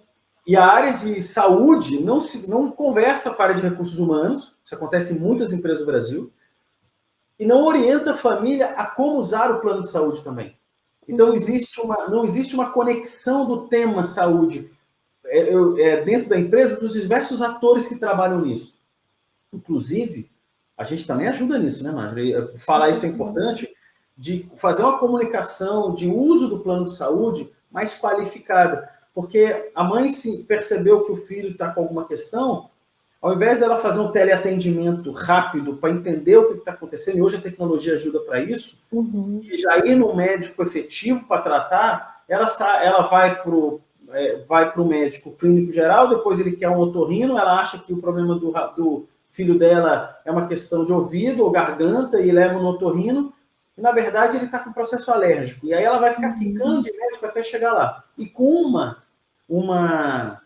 E a área de saúde não conversa com a área de recursos humanos, isso acontece em muitas empresas do Brasil, e não orienta a família a como usar o plano de saúde também. Então, não existe uma conexão do tema saúde dentro da empresa dos diversos atores que trabalham nisso. Inclusive, a gente também ajuda nisso, né, Marjorie? Falar isso é importante, de fazer uma comunicação de uso do plano de saúde mais qualificada. Porque a mãe se percebeu que o filho está com alguma questão, ao invés dela fazer um teleatendimento rápido para entender o que está acontecendo, e hoje a tecnologia ajuda para isso, e já ir no médico efetivo para tratar, ela vai para o médico clínico geral, depois ele quer um otorrino, ela acha que o problema do filho dela é uma questão de ouvido ou garganta e leva no otorrino, e na verdade ele está com processo alérgico. E aí ela vai ficar quicando de médico até chegar lá. E com uma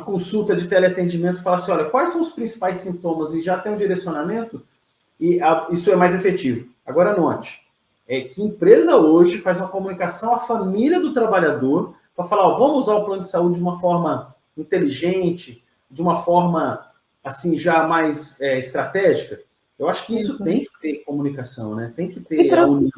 consulta de teleatendimento, fala assim, olha, quais são os principais sintomas e já tem um direcionamento, e isso é mais efetivo. Agora note, que empresa hoje faz uma comunicação à família do trabalhador para falar, vamos usar o plano de saúde de uma forma inteligente, de uma forma assim já mais estratégica? Eu acho que isso tem que ter comunicação, né? Tem que ter a união.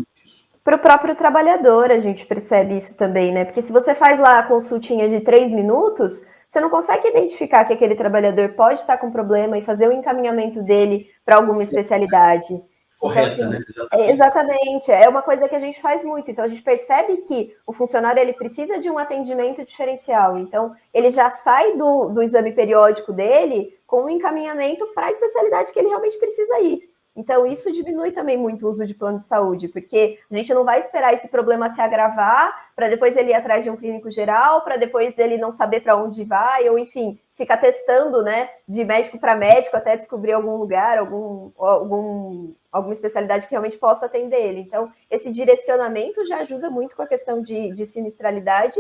Para o próprio trabalhador, a gente percebe isso também, né? Porque se você faz lá a consultinha de 3 minutos, você não consegue identificar que aquele trabalhador pode estar com problema e fazer o encaminhamento dele para alguma especialidade. Correta, então, assim, né? Exatamente, é uma coisa que a gente faz muito. Então, a gente percebe que o funcionário ele precisa de um atendimento diferencial. Então, ele já sai do exame periódico dele com um encaminhamento para a especialidade que ele realmente precisa ir. Então, isso diminui também muito o uso de plano de saúde, porque a gente não vai esperar esse problema se agravar para depois ele ir atrás de um clínico geral, para depois ele não saber para onde vai, ou enfim, ficar testando, né, de médico para médico até descobrir algum lugar, alguma especialidade que realmente possa atender ele. Então, esse direcionamento já ajuda muito com a questão de sinistralidade.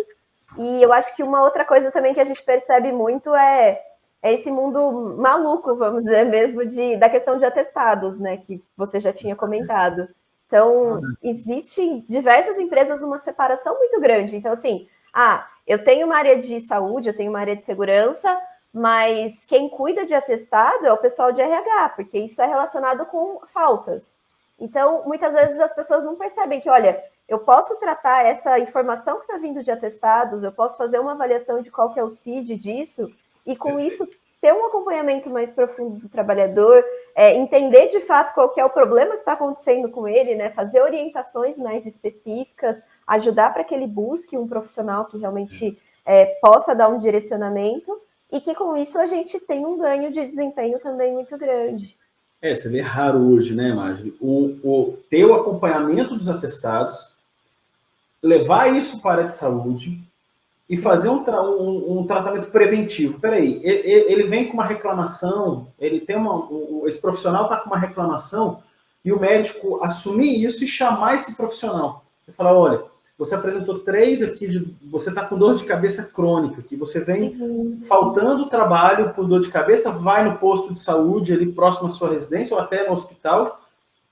E eu acho que uma outra coisa também que a gente percebe muito é esse mundo maluco, vamos dizer mesmo, da questão de atestados, né, que você já tinha comentado. Então, existe em diversas empresas uma separação muito grande. Então, assim, eu tenho uma área de saúde, eu tenho uma área de segurança, mas quem cuida de atestado é o pessoal de RH, porque isso é relacionado com faltas. Então, muitas vezes as pessoas não percebem que, olha, eu posso tratar essa informação que está vindo de atestados, eu posso fazer uma avaliação de qual que é o CID disso, e com isso ter um acompanhamento mais profundo do trabalhador, entender de fato qual que é o problema que está acontecendo com ele, né? Fazer orientações mais específicas, ajudar para que ele busque um profissional que realmente possa dar um direcionamento, e que com isso a gente tem um ganho de desempenho também muito grande. Você vê raro hoje, né, Marjorie? Ter o acompanhamento dos atestados, levar isso para a área de saúde e fazer um tratamento preventivo. Peraí, ele vem com uma reclamação, esse profissional está com uma reclamação, e o médico assumir isso e chamar esse profissional. E falar, olha, você apresentou 3 aqui, você está com dor de cabeça crônica, que você vem faltando trabalho por dor de cabeça, vai no posto de saúde ali próximo à sua residência ou até no hospital,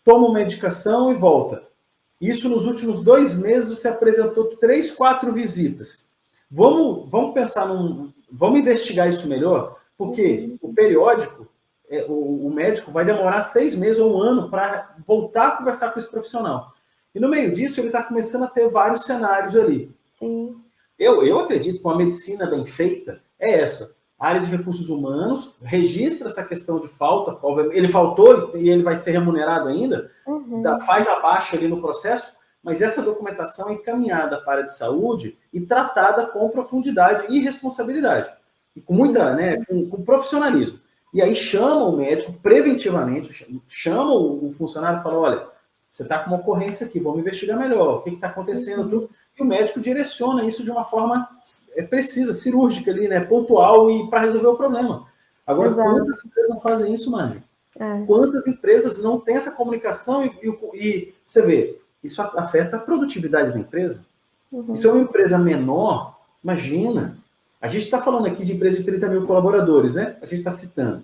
toma uma medicação e volta. Isso nos últimos 2 meses você apresentou 3, 4 visitas. Vamos pensar vamos investigar isso melhor, porque o periódico, o médico vai demorar 6 meses ou 1 ano para voltar a conversar com esse profissional. E no meio disso, ele está começando a ter vários cenários ali. Sim. Eu acredito que uma medicina bem feita é essa. a área de recursos humanos registra essa questão de falta, ele faltou e ele vai ser remunerado ainda, faz a baixa ali no processo, mas essa documentação é encaminhada para a área de saúde e tratada com profundidade e responsabilidade, e com muita, né, com profissionalismo. E aí chama o médico preventivamente, chama o funcionário e fala, olha, você está com uma ocorrência aqui, vamos investigar melhor, o que está acontecendo, tudo. E o médico direciona isso de uma forma precisa, cirúrgica ali, né, pontual e para resolver o problema. Agora, quantas empresas não fazem isso, Márcia? Quantas empresas não têm essa comunicação e você vê, isso afeta a produtividade da empresa. Se é uma empresa menor, imagina, a gente está falando aqui de empresa de 30 mil colaboradores, né? A gente está citando.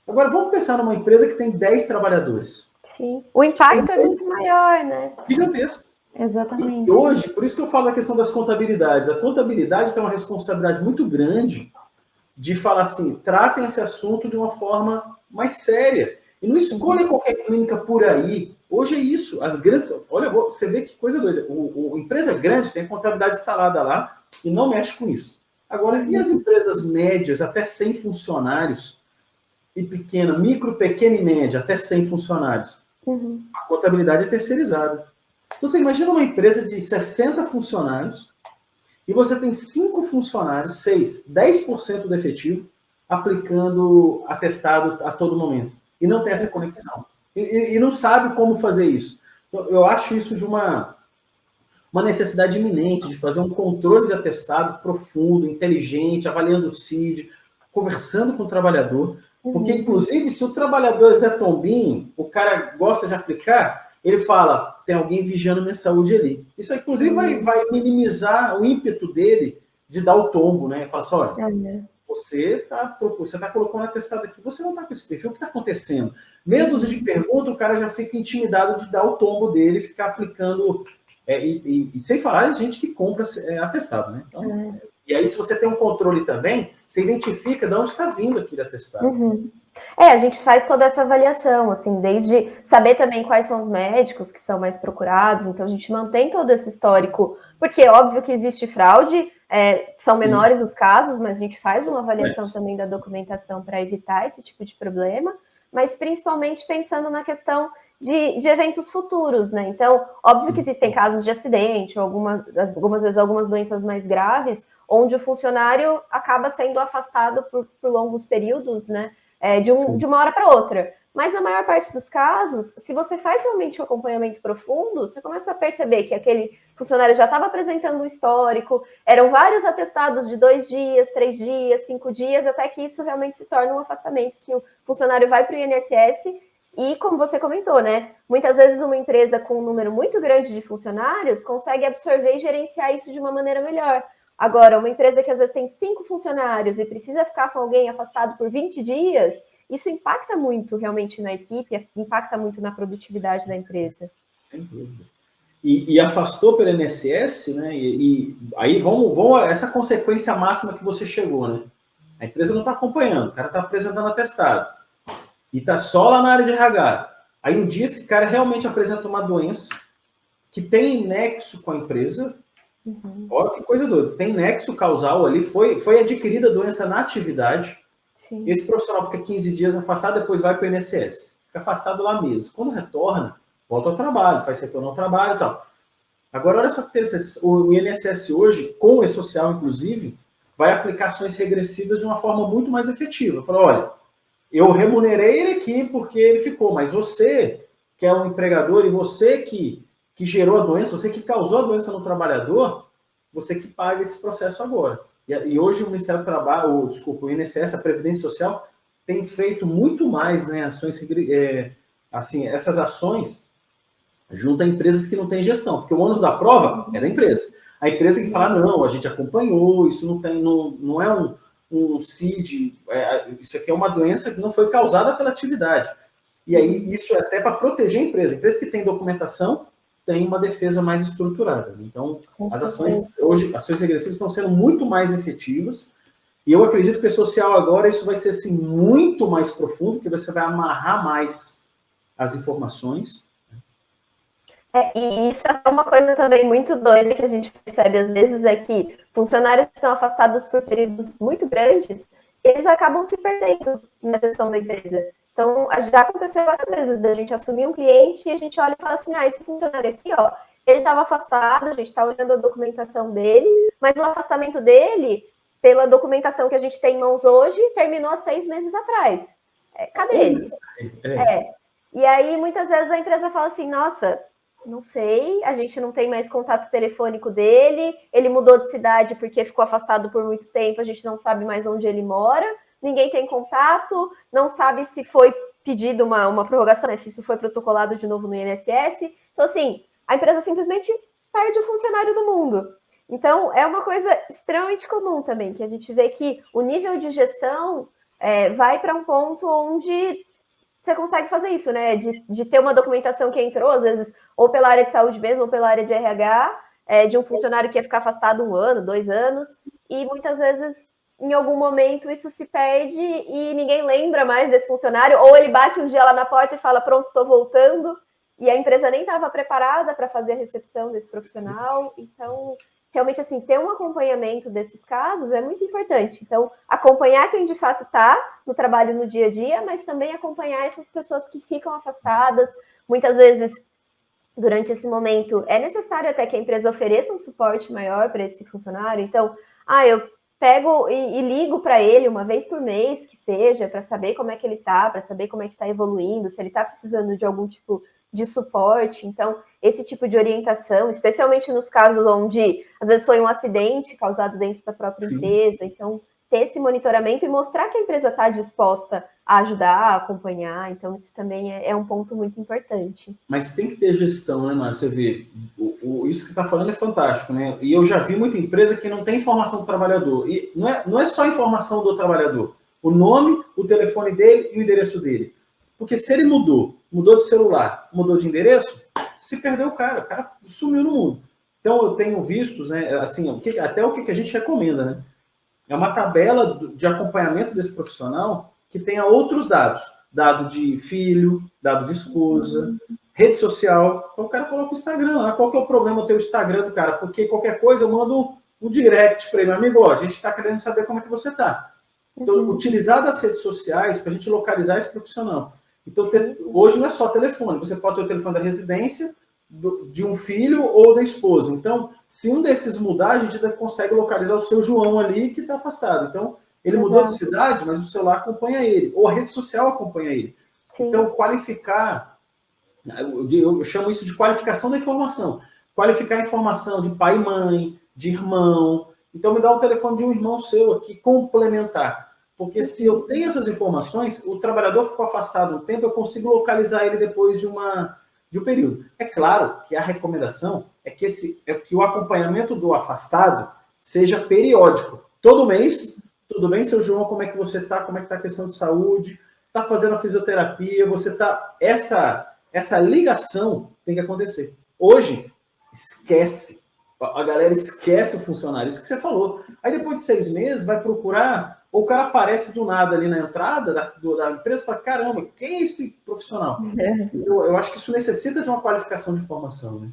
Agora, vamos pensar numa empresa que tem 10 trabalhadores. Sim. O impacto é muito maior, né? Gigantesco. Exatamente. E hoje, por isso que eu falo da questão das contabilidades. A contabilidade tem uma responsabilidade muito grande de falar assim, tratem esse assunto de uma forma mais séria. E não escolha qualquer clínica por aí. Hoje é isso. As grandes... Olha, você vê que coisa doida. A empresa grande tem a contabilidade instalada lá e não mexe com isso. Agora, e as empresas médias, até 100 funcionários, e pequena, micro, pequena e média, até 100 funcionários? A contabilidade é terceirizada. Então, você imagina uma empresa de 60 funcionários e você tem 5 funcionários, 6, 10% do efetivo, aplicando atestado a todo momento. E não tem essa conexão. E não sabe como fazer isso. Então, eu acho isso de uma necessidade iminente de fazer um controle de atestado profundo, inteligente, avaliando o CID, conversando com o trabalhador. Porque, inclusive, se o trabalhador é Zé Tombinho, o cara gosta de aplicar, ele fala, tem alguém vigiando minha saúde ali. Isso, inclusive, vai minimizar o ímpeto dele de dar o tombo, né? Fala assim, olha, você tá colocando atestado aqui, você não está com esse perfil, o que está acontecendo? Meia dúzia de perguntas, o cara já fica intimidado de dar o tombo dele, ficar aplicando, e sem falar de gente que compra atestado, né? Então, e aí, se você tem um controle também, você identifica de onde está vindo aquele atestado. A gente faz toda essa avaliação, assim, desde saber também quais são os médicos que são mais procurados, então a gente mantém todo esse histórico, porque é óbvio que existe fraude, são menores os casos, mas a gente faz uma avaliação também da documentação para evitar esse tipo de problema, mas principalmente pensando na questão de eventos futuros, né? Então, óbvio que existem casos de acidente, ou algumas vezes algumas doenças mais graves, onde o funcionário acaba sendo afastado por longos períodos, né? De uma hora para outra. Mas na maior parte dos casos, se você faz realmente um acompanhamento profundo, você começa a perceber que aquele funcionário já estava apresentando um histórico, eram vários atestados de 2 dias, 3 dias, 5 dias, até que isso realmente se torna um afastamento, que o funcionário vai para o INSS e, como você comentou, né, muitas vezes uma empresa com um número muito grande de funcionários consegue absorver e gerenciar isso de uma maneira melhor. Agora, uma empresa que às vezes tem 5 funcionários e precisa ficar com alguém afastado por 20 dias, isso impacta muito realmente na equipe, impacta muito na produtividade da empresa. Sem dúvida. E afastou pelo INSS, né? E aí vamos essa consequência máxima que você chegou, né? A empresa não está acompanhando, o cara está apresentando atestado. E está só lá na área de RH. Aí um dia esse cara realmente apresenta uma doença que tem nexo com a empresa. Olha que coisa doida. Tem nexo causal ali, foi adquirida a doença na atividade. Sim. Esse profissional fica 15 dias afastado, depois vai para o INSS. Fica afastado lá mesmo. Quando retorna, volta ao trabalho, faz retorno ao trabalho e tal. Agora, olha só que interessante. O INSS hoje, com o E-Social, inclusive, vai aplicar ações regressivas de uma forma muito mais efetiva. Fala, olha, eu remunerei ele aqui porque ele ficou, mas você, que é um empregador, e você que gerou a doença, você que causou a doença no trabalhador, você que paga esse processo agora. E hoje o Ministério do Trabalho, o INSS, a Previdência Social, tem feito muito mais, né, ações, assim, essas ações junto a empresas que não têm gestão, porque o ônus da prova é da empresa. A empresa tem que falar, não, a gente acompanhou, isso não é um CID, isso aqui é uma doença que não foi causada pela atividade. E aí isso é até para proteger a empresa. A empresa que tem documentação tem uma defesa mais estruturada. Então, as ações, hoje, ações regressivas estão sendo muito mais efetivas, e eu acredito que o social agora, isso vai ser assim, muito mais profundo, que você vai amarrar mais as informações. E isso é uma coisa também muito doida que a gente percebe às vezes, é que funcionários estão afastados por períodos muito grandes, eles acabam se perdendo na gestão da empresa. Então, já aconteceu várias vezes da gente assumir um cliente e a gente olha e fala assim, esse funcionário aqui, ó, ele estava afastado, a gente está olhando a documentação dele, mas o afastamento dele, pela documentação que a gente tem em mãos hoje, terminou há 6 meses atrás. Cadê ele? E aí, muitas vezes, a empresa fala assim, nossa, não sei, a gente não tem mais contato telefônico dele, ele mudou de cidade porque ficou afastado por muito tempo, a gente não sabe mais onde ele mora, ninguém tem contato, não sabe se foi pedido uma prorrogação, né, se isso foi protocolado de novo no INSS. Então, assim, a empresa simplesmente perde o funcionário do mundo. Então, é uma coisa extremamente comum também, que a gente vê que o nível de gestão vai para um ponto onde você consegue fazer isso, né? De ter uma documentação que entrou, às vezes, ou pela área de saúde mesmo, ou pela área de RH, de um funcionário que ia ficar afastado 1 ano, 2 anos, e muitas vezes, em algum momento, isso se perde e ninguém lembra mais desse funcionário, ou ele bate um dia lá na porta e fala, pronto, estou voltando, e a empresa nem estava preparada para fazer a recepção desse profissional. Então, realmente, assim, ter um acompanhamento desses casos é muito importante. Então, acompanhar quem de fato está no trabalho no dia a dia, mas também acompanhar essas pessoas que ficam afastadas. Muitas vezes, durante esse momento, é necessário até que a empresa ofereça um suporte maior para esse funcionário. Então, eu pego e ligo para ele uma vez por mês, que seja, para saber como é que ele está, para saber como é que está evoluindo, se ele está precisando de algum tipo de suporte. Então, esse tipo de orientação, especialmente nos casos onde, às vezes, foi um acidente causado dentro da própria empresa. Então, ter esse monitoramento e mostrar que a empresa está disposta a ajudar, a acompanhar. Então, isso também é um ponto muito importante. Mas tem que ter gestão, né, Márcio? Você vê, isso que está falando é fantástico, né? E eu já vi muita empresa que não tem informação do trabalhador. E não é só informação do trabalhador. O nome, o telefone dele e o endereço dele. Porque se ele mudou de celular, mudou de endereço, se perdeu o cara sumiu no mundo. Então, eu tenho visto, né, assim, até o que a gente recomenda, né? É uma tabela de acompanhamento desse profissional que tenha outros dados. Dado de filho, dado de esposa, rede social. Então, o cara coloca o Instagram lá. Qual que é o problema ter o Instagram do cara? Porque qualquer coisa eu mando um direct para ele. Amigo, a gente está querendo saber como é que você está. Então, utilizar das redes sociais para a gente localizar esse profissional. Então, hoje não é só telefone, você pode ter o telefone da residência, de um filho ou da esposa. Então, se um desses mudar, a gente consegue localizar o seu João ali que está afastado. Então, ele mudou de cidade, mas o celular acompanha ele, ou a rede social acompanha ele. Sim. Então, qualificar, eu chamo isso de qualificação da informação. Qualificar a informação de pai e mãe, de irmão. Então, me dá o telefone de um irmão seu aqui, complementar. Porque se eu tenho essas informações, o trabalhador ficou afastado um tempo, eu consigo localizar ele depois de um período. É claro que a recomendação é que o acompanhamento do afastado seja periódico. Todo mês, tudo bem, seu João, como é que você está? Como é que está a questão de saúde? Está fazendo a fisioterapia? Você está... Essa ligação tem que acontecer. Hoje, esquece. A galera esquece o funcionário. Isso que você falou. Aí depois de 6 meses, vai procurar... Ou o cara aparece do nada ali na entrada da empresa e fala, caramba, quem é esse profissional? Eu acho que isso necessita de uma qualificação de informação, né?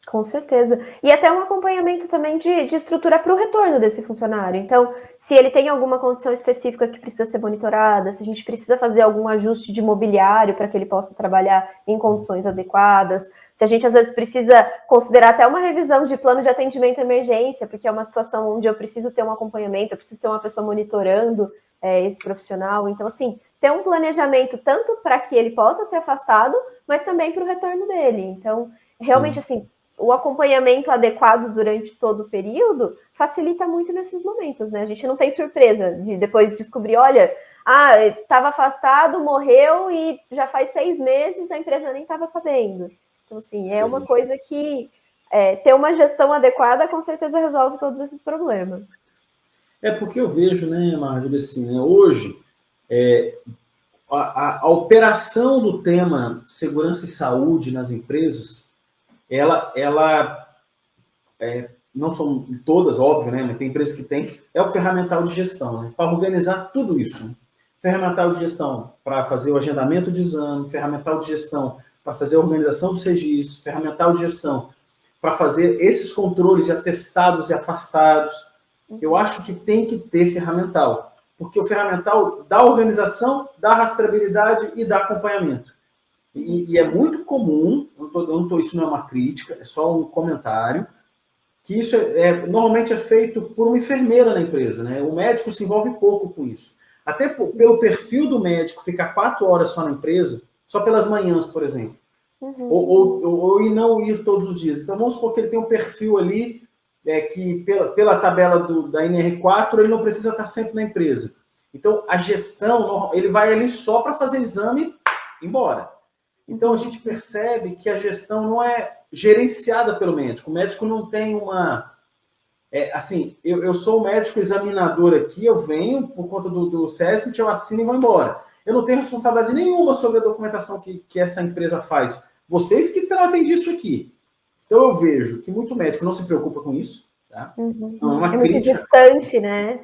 Com certeza. E até um acompanhamento também de estrutura para o retorno desse funcionário. Então, se ele tem alguma condição específica que precisa ser monitorada, se a gente precisa fazer algum ajuste de mobiliário para que ele possa trabalhar em condições adequadas, se a gente às vezes precisa considerar até uma revisão de plano de atendimento à emergência, porque é uma situação onde eu preciso ter um acompanhamento, eu preciso ter uma pessoa monitorando esse profissional. Então, assim, ter um planejamento tanto para que ele possa ser afastado, mas também para o retorno dele. Então, realmente, assim, o acompanhamento adequado durante todo o período facilita muito nesses momentos, né? A gente não tem surpresa de depois descobrir, olha, estava afastado, morreu e já faz 6 meses, a empresa nem estava sabendo. Então, assim, é uma coisa que ter uma gestão adequada com certeza resolve todos esses problemas. É porque eu vejo, né, Marjorie, assim, né, hoje a operação do tema segurança e saúde nas empresas, ela não são todas, óbvio, né, mas tem empresas que tem, é o ferramental de gestão, né, para organizar tudo isso. Né? Ferramental de gestão para fazer o agendamento de exame, ferramental de gestão para fazer a organização dos registros, ferramental de gestão para fazer esses controles de atestados e afastados. Eu acho que tem que ter ferramental. porque o ferramental dá organização, dá rastreabilidade e dá acompanhamento. E é muito comum, isso não é uma crítica, é só um comentário, que isso normalmente é feito por uma enfermeira na empresa, né? O médico se envolve pouco com isso. Até pelo perfil do médico ficar 4 horas só na empresa, só pelas manhãs, por exemplo. Uhum. Ou não ir todos os dias. Então, vamos supor que ele tem um perfil ali, que pela tabela da NR4, ele não precisa estar sempre na empresa. Então, a gestão, ele vai ali só para fazer exame e ir embora. Então, a gente percebe que a gestão não é gerenciada pelo médico. O médico não tem uma... assim, eu sou o médico examinador aqui, eu venho por conta do SESC, eu assino e vou embora. Eu não tenho responsabilidade nenhuma sobre a documentação que essa empresa faz. Vocês que tratem disso aqui. Então, eu vejo que muito médico não se preocupa com isso. Tá? Não é uma crítica. Muito distante, né?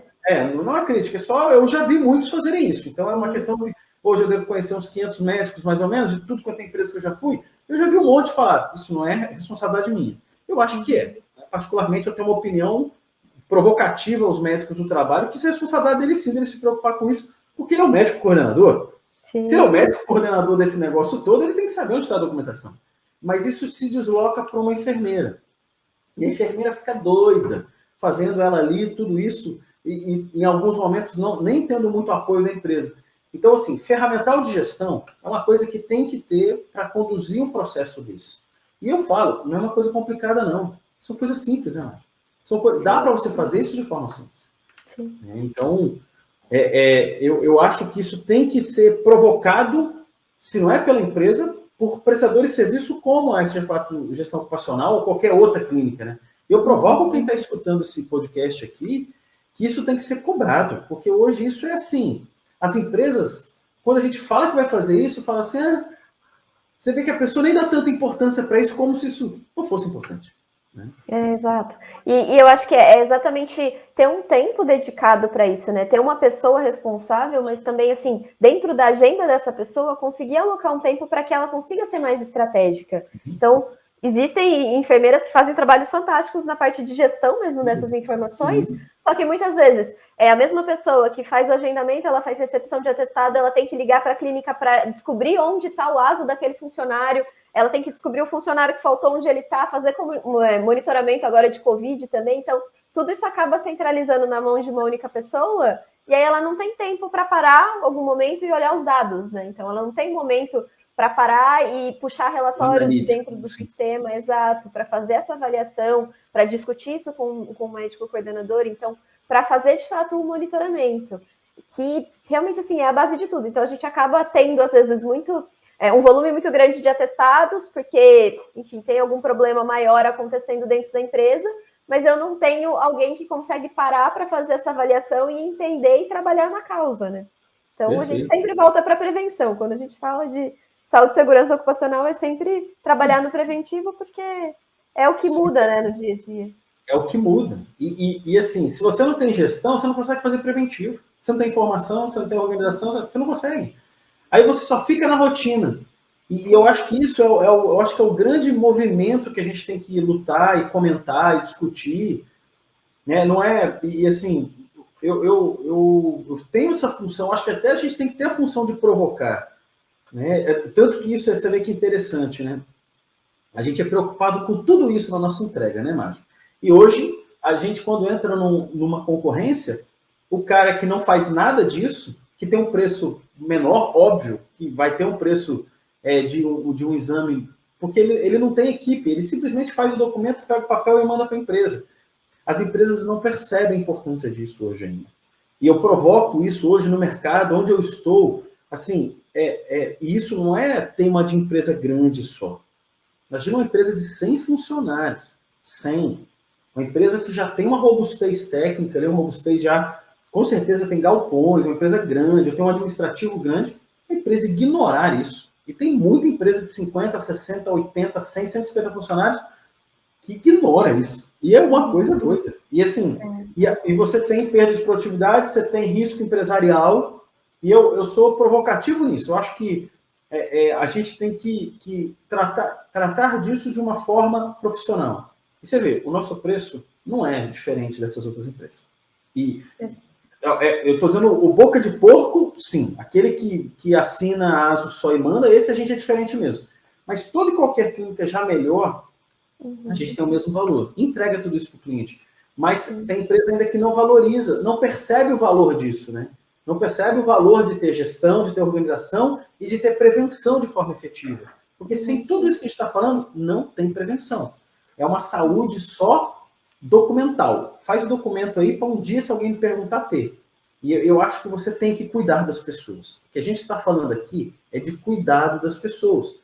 Não é uma crítica, eu já vi muitos fazerem isso. Então, é uma questão de... Hoje eu devo conhecer uns 500 médicos, mais ou menos, de tudo quanto é empresa que eu já fui. Eu já vi um monte falar, isso não é responsabilidade minha. Eu acho que é. Particularmente, eu tenho uma opinião provocativa aos médicos do trabalho, que isso é responsabilidade dele sim, dele se preocupar com isso, porque ele é o médico coordenador. Sim. Se ele é o médico coordenador desse negócio todo, ele tem que saber onde está a documentação. Mas isso se desloca para uma enfermeira. E a enfermeira fica doida, fazendo ela ali, tudo isso, e em alguns momentos nem tendo muito apoio da empresa. Então, assim, ferramental de gestão é uma coisa que tem que ter para conduzir um processo desse. E eu falo, não é uma coisa complicada, não. São coisas simples, né, Márcio? Dá para você fazer isso de forma simples. Então, eu acho que isso tem que ser provocado, se não é pela empresa, por prestadores de serviço como a SG4 Gestão Ocupacional ou qualquer outra clínica, né? Eu provoco quem está escutando esse podcast aqui que isso tem que ser cobrado, porque hoje isso é assim. As empresas, quando a gente fala que vai fazer isso, fala assim, você vê que a pessoa nem dá tanta importância para isso como se isso não fosse importante. Né? Exato. E eu acho que é exatamente ter um tempo dedicado para isso, né? Ter uma pessoa responsável, mas também, assim, dentro da agenda dessa pessoa, conseguir alocar um tempo para que ela consiga ser mais estratégica. Então, existem enfermeiras que fazem trabalhos fantásticos na parte de gestão mesmo dessas informações, só que muitas vezes é a mesma pessoa que faz o agendamento, ela faz recepção de atestado, ela tem que ligar para a clínica para descobrir onde está o ASO daquele funcionário, ela tem que descobrir o funcionário que faltou, onde ele está, fazer monitoramento agora de Covid também. Então, tudo isso acaba centralizando na mão de uma única pessoa, e aí ela não tem tempo para parar em algum momento e olhar os dados, né? Então, ela não tem momento para parar e puxar relatório de dentro do sistema, exato, para fazer essa avaliação, para discutir isso com o médico coordenador, então, para fazer, de fato, um monitoramento, que realmente, assim, é a base de tudo. Então, a gente acaba tendo, às vezes, um volume muito grande de atestados, porque, enfim, tem algum problema maior acontecendo dentro da empresa, mas eu não tenho alguém que consegue parar para fazer essa avaliação e entender e trabalhar na causa, né? Então, Perfeito. A gente sempre volta para a prevenção. Quando a gente fala de saúde e segurança ocupacional, é sempre trabalhar no preventivo, porque é o que muda, né, no dia a dia. É o que muda. E assim, se você não tem gestão, você não consegue fazer preventivo. Você não tem informação, você não tem organização, você não consegue. Aí você só fica na rotina. E eu acho que isso eu acho que é o grande movimento que a gente tem que lutar e comentar e discutir. Né? Não é... E assim, eu tenho essa função, acho que até a gente tem que ter a função de provocar. Né? Tanto que isso, você vê que interessante, né? A gente é preocupado com tudo isso na nossa entrega, né, Márcio? E hoje, a gente, quando entra numa concorrência, o cara que não faz nada disso, que tem um preço menor, óbvio, que vai ter um preço de um exame, porque ele não tem equipe, ele simplesmente faz o documento, pega o papel e manda para a empresa. As empresas não percebem a importância disso hoje ainda. E eu provoco isso hoje no mercado, onde eu estou, assim, e isso não é tema de empresa grande só. Imagina uma empresa de 100 funcionários, 100. Uma empresa que já tem uma robustez técnica, uma robustez já, com certeza tem galpões, uma empresa grande, eu tenho um administrativo grande, a empresa ignorar isso. E tem muita empresa de 50, 60, 80, 100, 150 funcionários que ignora isso. E é uma coisa doida. E assim, e você tem perda de produtividade, você tem risco empresarial, e eu sou provocativo nisso. Eu acho que a gente tem que tratar disso de uma forma profissional. E você vê, o nosso preço não é diferente dessas outras empresas. E Eu estou dizendo o boca de porco, sim. Aquele que assina a ASUS só e manda, esse a gente é diferente mesmo. Mas toda e qualquer clínica já melhor, a gente tem o mesmo valor. Entrega tudo isso para o cliente. Mas tem empresa ainda que não valoriza, não percebe o valor disso, né? Não percebe o valor de ter gestão, de ter organização e de ter prevenção de forma efetiva. Porque sem tudo isso que a gente está falando, não tem prevenção. É uma saúde só documental. Faz o documento aí para um dia, se alguém me perguntar, ter. E eu acho que você tem que cuidar das pessoas. O que a gente está falando aqui é de cuidado das pessoas.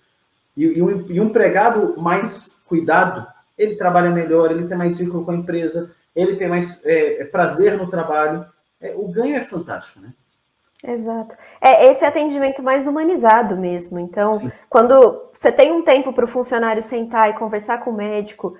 E um empregado mais cuidado, ele trabalha melhor, ele tem mais vínculo com a empresa, ele tem mais prazer no trabalho. O ganho é fantástico, né? Exato. Esse atendimento mais humanizado mesmo. Então, sim, quando você tem um tempo para o funcionário sentar e conversar com o médico,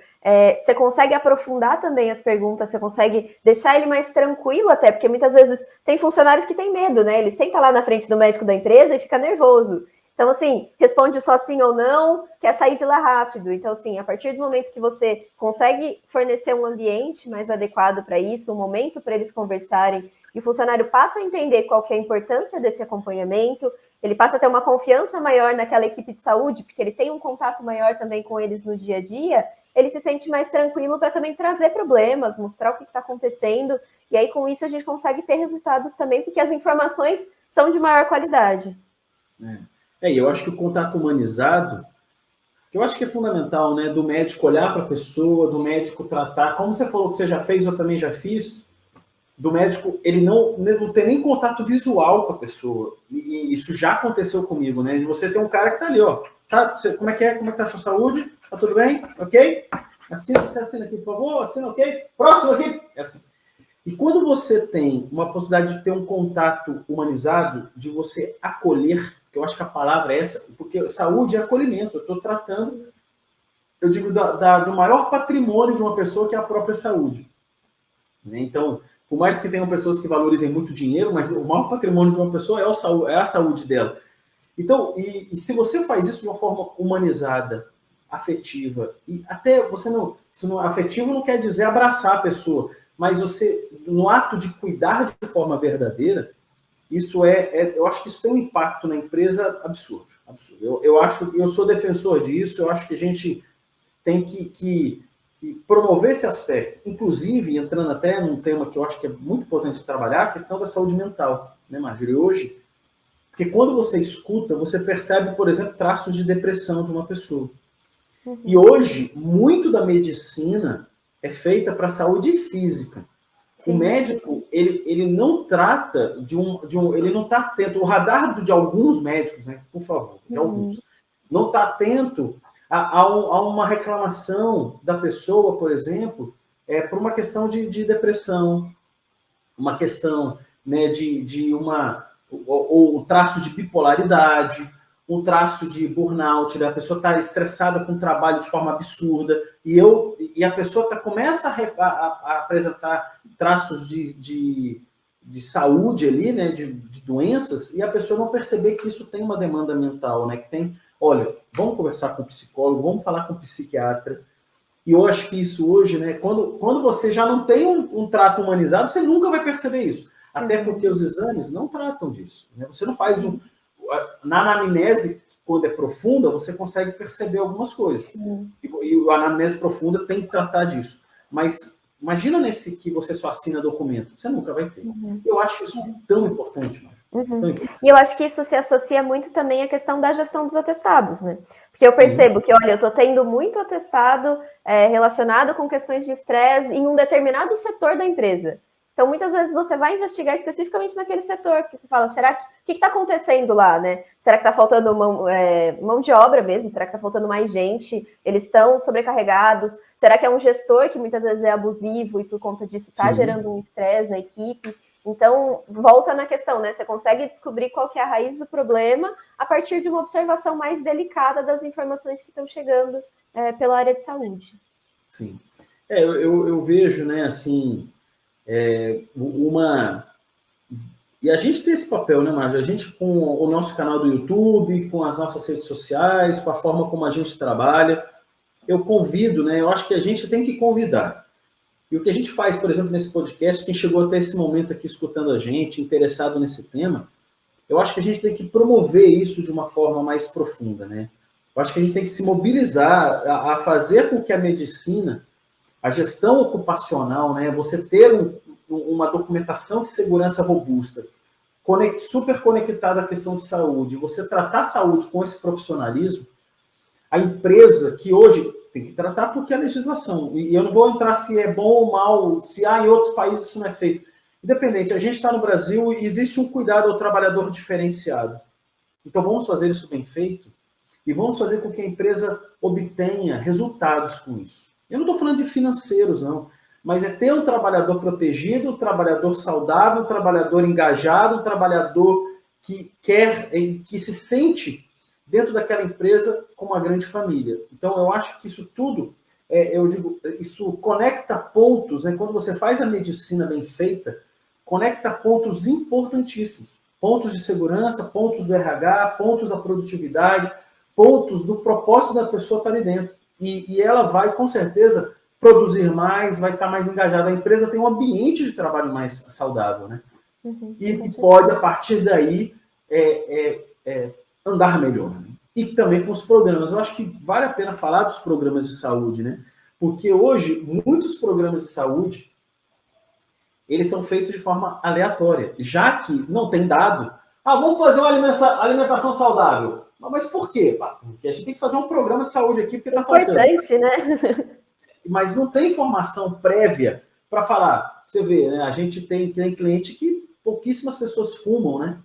você consegue aprofundar também as perguntas, você consegue deixar ele mais tranquilo até, porque muitas vezes tem funcionários que têm medo, né? Ele senta lá na frente do médico da empresa e fica nervoso. Então, assim, responde só sim ou não, quer sair de lá rápido. Então, assim, a partir do momento que você consegue fornecer um ambiente mais adequado para isso, um momento para eles conversarem, e o funcionário passa a entender qual que é a importância desse acompanhamento, ele passa a ter uma confiança maior naquela equipe de saúde, porque ele tem um contato maior também com eles no dia a dia, ele se sente mais tranquilo para também trazer problemas, mostrar o que está acontecendo, e aí com isso a gente consegue ter resultados também, porque as informações são de maior qualidade. E eu acho que o contato humanizado, que eu acho que é fundamental, né? Do médico olhar para a pessoa, do médico tratar, como você falou que você já fez, eu também já fiz, do médico, ele não tem nem contato visual com a pessoa. E isso já aconteceu comigo, né? Você tem um cara que tá ali, ó. Tá, como é que tá a sua saúde? Tá tudo bem? Ok? Assina, você assina aqui, por favor. Assina, ok? Próximo aqui. É assim. E quando você tem uma possibilidade de ter um contato humanizado, de você acolher, que eu acho que a palavra é essa, porque saúde é acolhimento. Eu estou tratando, eu digo, do maior patrimônio de uma pessoa, que é a própria saúde. Né? Então, por mais que tenham pessoas que valorizem muito dinheiro, mas o maior patrimônio de uma pessoa é a saúde dela. Então, e se você faz isso de uma forma humanizada, afetiva, e até você afetivo não quer dizer abraçar a pessoa, mas você, no ato de cuidar de forma verdadeira, isso eu acho que isso tem um impacto na empresa absurdo. Absurdo. Eu sou defensor disso, eu acho que a gente tem que promover esse aspecto, inclusive, entrando até num tema que eu acho que é muito importante de trabalhar, a questão da saúde mental, né, Marjorie? Hoje, porque quando você escuta, você percebe, por exemplo, traços de depressão de uma pessoa. Uhum. E hoje, muito da medicina é feita para a saúde física. Sim. O médico, ele não trata ele não está atento, o radar de alguns médicos, né, por favor, de alguns, não está atento a uma reclamação da pessoa, por exemplo, por uma questão de depressão, uma questão, né, ou um traço de bipolaridade, um traço de burnout, né? A pessoa está estressada com o trabalho de forma absurda, e a pessoa começa a apresentar traços de saúde ali, né, de doenças, e a pessoa não perceber que isso tem uma demanda mental, né, que tem, olha, vamos conversar com o psicólogo, vamos falar com o psiquiatra. E eu acho que isso hoje, né, quando você já não tem um trato humanizado, você nunca vai perceber isso. Até porque os exames não tratam disso. Né? Você não faz na anamnese, quando é profunda, você consegue perceber algumas coisas. E a anamnese profunda tem que tratar disso. Mas imagina nesse que você só assina documento. Você nunca vai ter. Eu acho isso tão importante, Mário. E eu acho que isso se associa muito também à questão da gestão dos atestados, né? Porque eu percebo que, olha, eu estou tendo muito atestado relacionado com questões de estresse em um determinado setor da empresa. Então, muitas vezes você vai investigar especificamente naquele setor, porque você fala, será que o que está acontecendo lá, né? Será que está faltando mão de obra mesmo? Será que está faltando mais gente? Eles estão sobrecarregados? Será que é um gestor que muitas vezes é abusivo e por conta disso está gerando um estresse na equipe? Então, volta na questão, né? Você consegue descobrir qual que é a raiz do problema a partir de uma observação mais delicada das informações que estão chegando pela área de saúde. Sim. Eu vejo, né, assim, E a gente tem esse papel, né, Márcio? A gente, com o nosso canal do YouTube, com as nossas redes sociais, com a forma como a gente trabalha, eu convido, né? Eu acho que a gente tem que convidar. E o que a gente faz, por exemplo, nesse podcast, quem chegou até esse momento aqui escutando a gente, interessado nesse tema, eu acho que a gente tem que promover isso de uma forma mais profunda, né? Eu acho que a gente tem que se mobilizar a fazer com que a medicina, a gestão ocupacional, né, você ter uma documentação de segurança robusta, super conectada à questão de saúde, você tratar a saúde com esse profissionalismo, a empresa que hoje tem que tratar porque é a legislação, e eu não vou entrar se é bom ou mal, se há em outros países isso não é feito. Independente, a gente está no Brasil e existe um cuidado ao trabalhador diferenciado. Então vamos fazer isso bem feito e vamos fazer com que a empresa obtenha resultados com isso. Eu não estou falando de financeiros, não, mas é ter um trabalhador protegido, um trabalhador saudável, um trabalhador engajado, um trabalhador que quer, que se sente dentro daquela empresa como uma grande família. Então eu acho que isso tudo, isso conecta pontos, né? Quando você faz a medicina bem feita, conecta pontos importantíssimos. Pontos de segurança, pontos do RH, pontos da produtividade, pontos do propósito da pessoa estar ali dentro. E ela vai, com certeza, produzir mais, vai estar mais engajada. A empresa tem um ambiente de trabalho mais saudável, né? E pode, a partir daí, andar melhor. Né? E também com os programas. Eu acho que vale a pena falar dos programas de saúde, né? Porque hoje, muitos programas de saúde, eles são feitos de forma aleatória, já que não tem dado. Vamos fazer uma alimentação saudável. Mas por quê? Porque a gente tem que fazer um programa de saúde aqui, porque está faltando. Importante, né? Mas não tem informação prévia para falar. Você vê, né? A gente tem cliente que pouquíssimas pessoas fumam, né?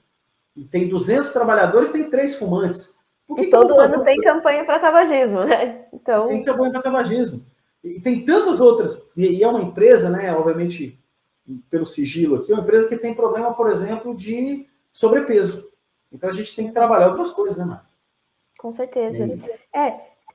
E tem 200 trabalhadores, tem 3 fumantes. E todo ano tem campanha para tabagismo, né? Então... Tem campanha para tabagismo. E tem tantas outras. E é uma empresa, né? Obviamente, pelo sigilo aqui, é uma empresa que tem problema, por exemplo, de sobrepeso. Então a gente tem que trabalhar outras coisas, né, Marcos? Com certeza.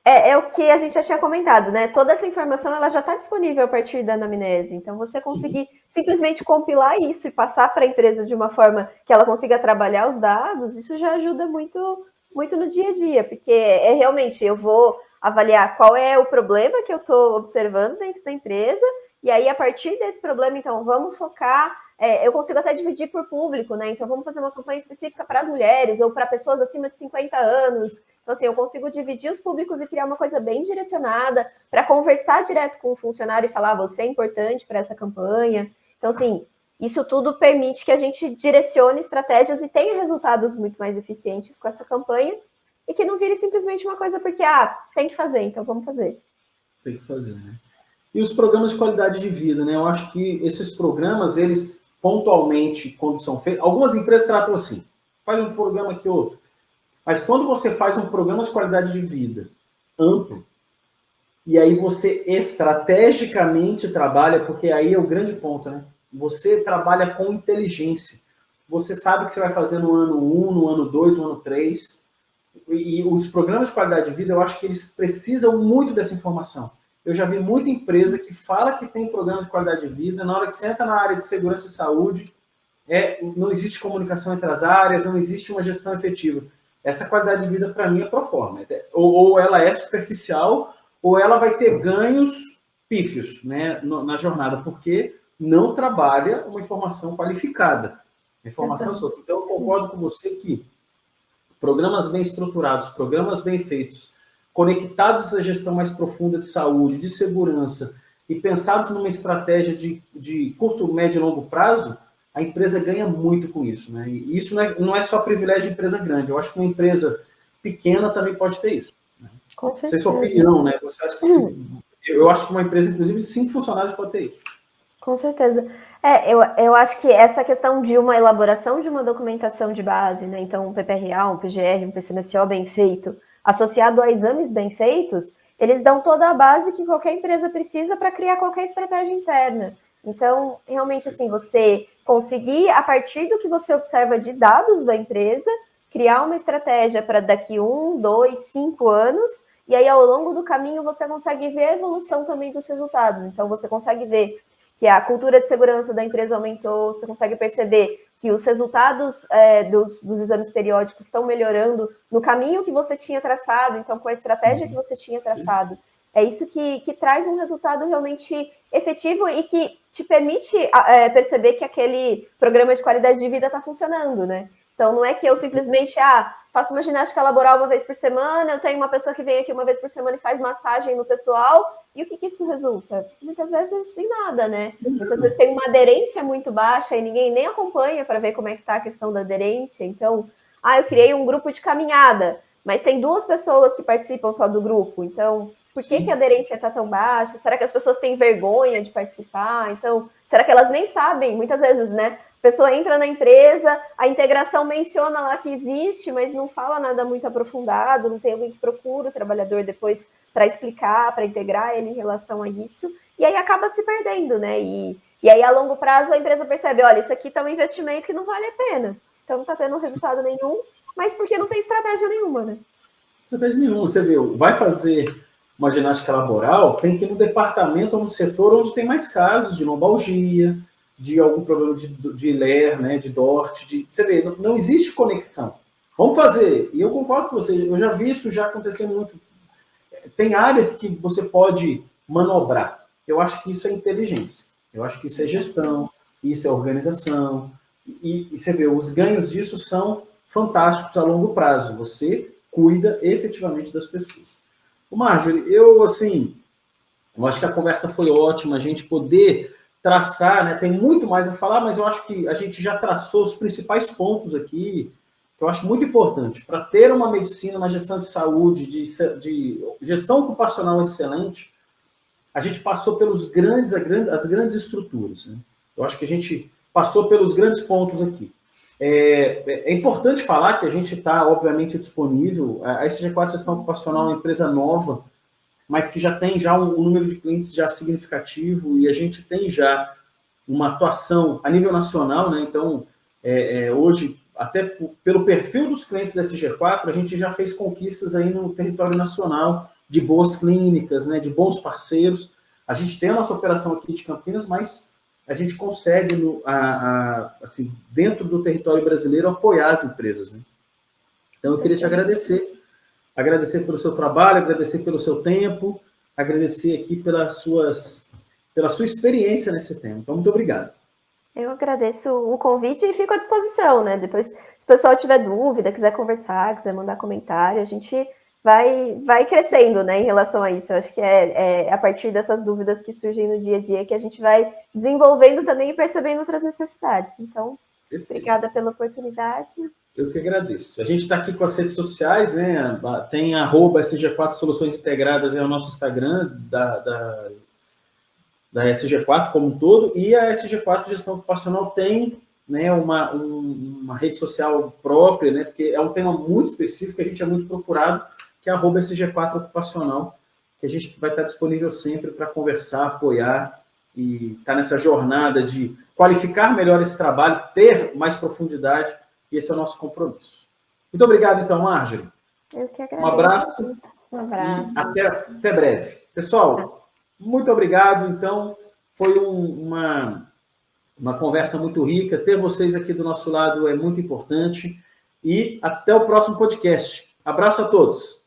É o que a gente já tinha comentado, né? Toda essa informação ela já está disponível a partir da anamnese. Então, você conseguir simplesmente compilar isso e passar para a empresa de uma forma que ela consiga trabalhar os dados, isso já ajuda muito, muito no dia a dia, porque realmente eu vou avaliar qual é o problema que eu estou observando dentro da empresa, e aí, a partir desse problema, então, vamos focar. Eu consigo até dividir por público, né? Então, vamos fazer uma campanha específica para as mulheres ou para pessoas acima de 50 anos. Então, assim, eu consigo dividir os públicos e criar uma coisa bem direcionada para conversar direto com o funcionário e falar, você é importante para essa campanha. Então, assim, isso tudo permite que a gente direcione estratégias e tenha resultados muito mais eficientes com essa campanha e que não vire simplesmente uma coisa porque, tem que fazer, então vamos fazer. Tem que fazer, né? E os programas de qualidade de vida, né? Eu acho que esses programas, eles pontualmente, quando são feitos, algumas empresas tratam assim, faz um programa aqui outro. Mas quando você faz um programa de qualidade de vida amplo, e aí você estrategicamente trabalha, porque aí é o grande ponto, né? Você trabalha com inteligência. Você sabe o que você vai fazer no ano 1, no ano 2, no ano 3. E os programas de qualidade de vida, eu acho que eles precisam muito dessa informação. Eu já vi muita empresa que fala que tem programa de qualidade de vida, na hora que você entra na área de segurança e saúde, não existe comunicação entre as áreas, não existe uma gestão efetiva. Essa qualidade de vida, para mim, é pro forma. Ou ela é superficial, ou ela vai ter ganhos pífios, né, na jornada, porque não trabalha uma informação qualificada. A informação é outra. Então, eu concordo com você que programas bem estruturados, programas bem feitos, conectados à gestão mais profunda de saúde, de segurança, e pensados numa estratégia de curto, médio e longo prazo, a empresa ganha muito com isso. Né? E isso não é só privilégio de empresa grande. Eu acho que uma empresa pequena também pode ter isso. Né? Com certeza. Não sei sua opinião, né? Você acha que eu acho que uma empresa, inclusive, de 5 funcionários pode ter isso. Com certeza. Eu acho que essa questão de uma elaboração de uma documentação de base, né? Então, um PPRA, um PGR, um PCMSO bem feito, associado a exames bem feitos, eles dão toda a base que qualquer empresa precisa para criar qualquer estratégia interna. Então, realmente, assim, você conseguir, a partir do que você observa de dados da empresa, criar uma estratégia para daqui 1, 2, 5 anos, e aí, ao longo do caminho, você consegue ver a evolução também dos resultados. Então, você consegue ver que a cultura de segurança da empresa aumentou, você consegue perceber que os resultados dos exames periódicos estão melhorando no caminho que você tinha traçado, então com a estratégia que você tinha traçado. É isso que traz um resultado realmente efetivo e que te permite perceber que aquele programa de qualidade de vida está funcionando, né? Então, não é que eu simplesmente faço uma ginástica laboral uma vez por semana, eu tenho uma pessoa que vem aqui uma vez por semana e faz massagem no pessoal, e o que isso resulta? Muitas vezes em nada, né? Muitas vezes tem uma aderência muito baixa e ninguém nem acompanha para ver como é que está a questão da aderência. Então, eu criei um grupo de caminhada, mas tem 2 pessoas que participam só do grupo, então por que a aderência está tão baixa? Será que as pessoas têm vergonha de participar? Então, será que elas nem sabem? Muitas vezes, né? A pessoa entra na empresa, a integração menciona lá que existe, mas não fala nada muito aprofundado, não tem alguém que procura o trabalhador depois para explicar, para integrar ele em relação a isso, e aí acaba se perdendo, né? E aí, a longo prazo, a empresa percebe, olha, isso aqui está um investimento que não vale a pena, então não está tendo resultado nenhum, mas porque não tem estratégia nenhuma, né? Estratégia nenhuma, você viu, vai fazer uma ginástica laboral, tem que ir no departamento ou no setor onde tem mais casos de lombalgia, de algum problema de LER, né, de DORT, você vê, não existe conexão. Vamos fazer, e eu concordo com você, eu já vi isso já acontecendo muito. Tem áreas que você pode manobrar. Eu acho que isso é inteligência, eu acho que isso é gestão, isso é organização, e você vê, os ganhos disso são fantásticos a longo prazo. Você cuida efetivamente das pessoas. O Marjorie, eu acho que a conversa foi ótima, a gente poder traçar, né, tem muito mais a falar, mas eu acho que a gente já traçou os principais pontos aqui, que eu acho muito importante, para ter uma medicina, uma gestão de saúde, de gestão ocupacional excelente, a gente passou pelos as grandes estruturas, né? Eu acho que a gente passou pelos grandes pontos aqui. É importante falar que a gente está, obviamente, disponível. A SG4 Gestão Ocupacional é uma empresa nova, mas que já tem um número de clientes já significativo, e a gente tem já uma atuação a nível nacional, né? Então, hoje, até pelo perfil dos clientes da SG4, a gente já fez conquistas aí no território nacional de boas clínicas, né? De bons parceiros. A gente tem a nossa operação aqui de Campinas, mas a gente consegue, assim, dentro do território brasileiro, apoiar as empresas, né? Então, eu queria te agradecer pelo seu trabalho, agradecer pelo seu tempo, agradecer aqui pela sua experiência nesse tema. Então, muito obrigado. Eu agradeço o convite e fico à disposição, né? Depois, se o pessoal tiver dúvida, quiser conversar, quiser mandar comentário, a gente vai crescendo, né, em relação a isso. Eu acho que é a partir dessas dúvidas que surgem no dia a dia que a gente vai desenvolvendo também e percebendo outras necessidades. Então, obrigada pela oportunidade. Eu que agradeço. A gente está aqui com as redes sociais, né? Tem @SG4 Soluções Integradas, é o nosso Instagram da SG4 como um todo, e a SG4 Gestão Ocupacional tem, né, uma rede social própria, né? Porque é um tema muito específico, a gente é muito procurado, que é @SG4 Ocupacional, que a gente vai estar disponível sempre para conversar, apoiar e estar nessa jornada de qualificar melhor esse trabalho, ter mais profundidade, e esse é o nosso compromisso. Muito obrigado, então, Marjorie. Eu que agradeço. Um abraço. Um abraço. E até breve. Pessoal, muito obrigado. Então, foi uma conversa muito rica. Ter vocês aqui do nosso lado é muito importante. E até o próximo podcast. Abraço a todos.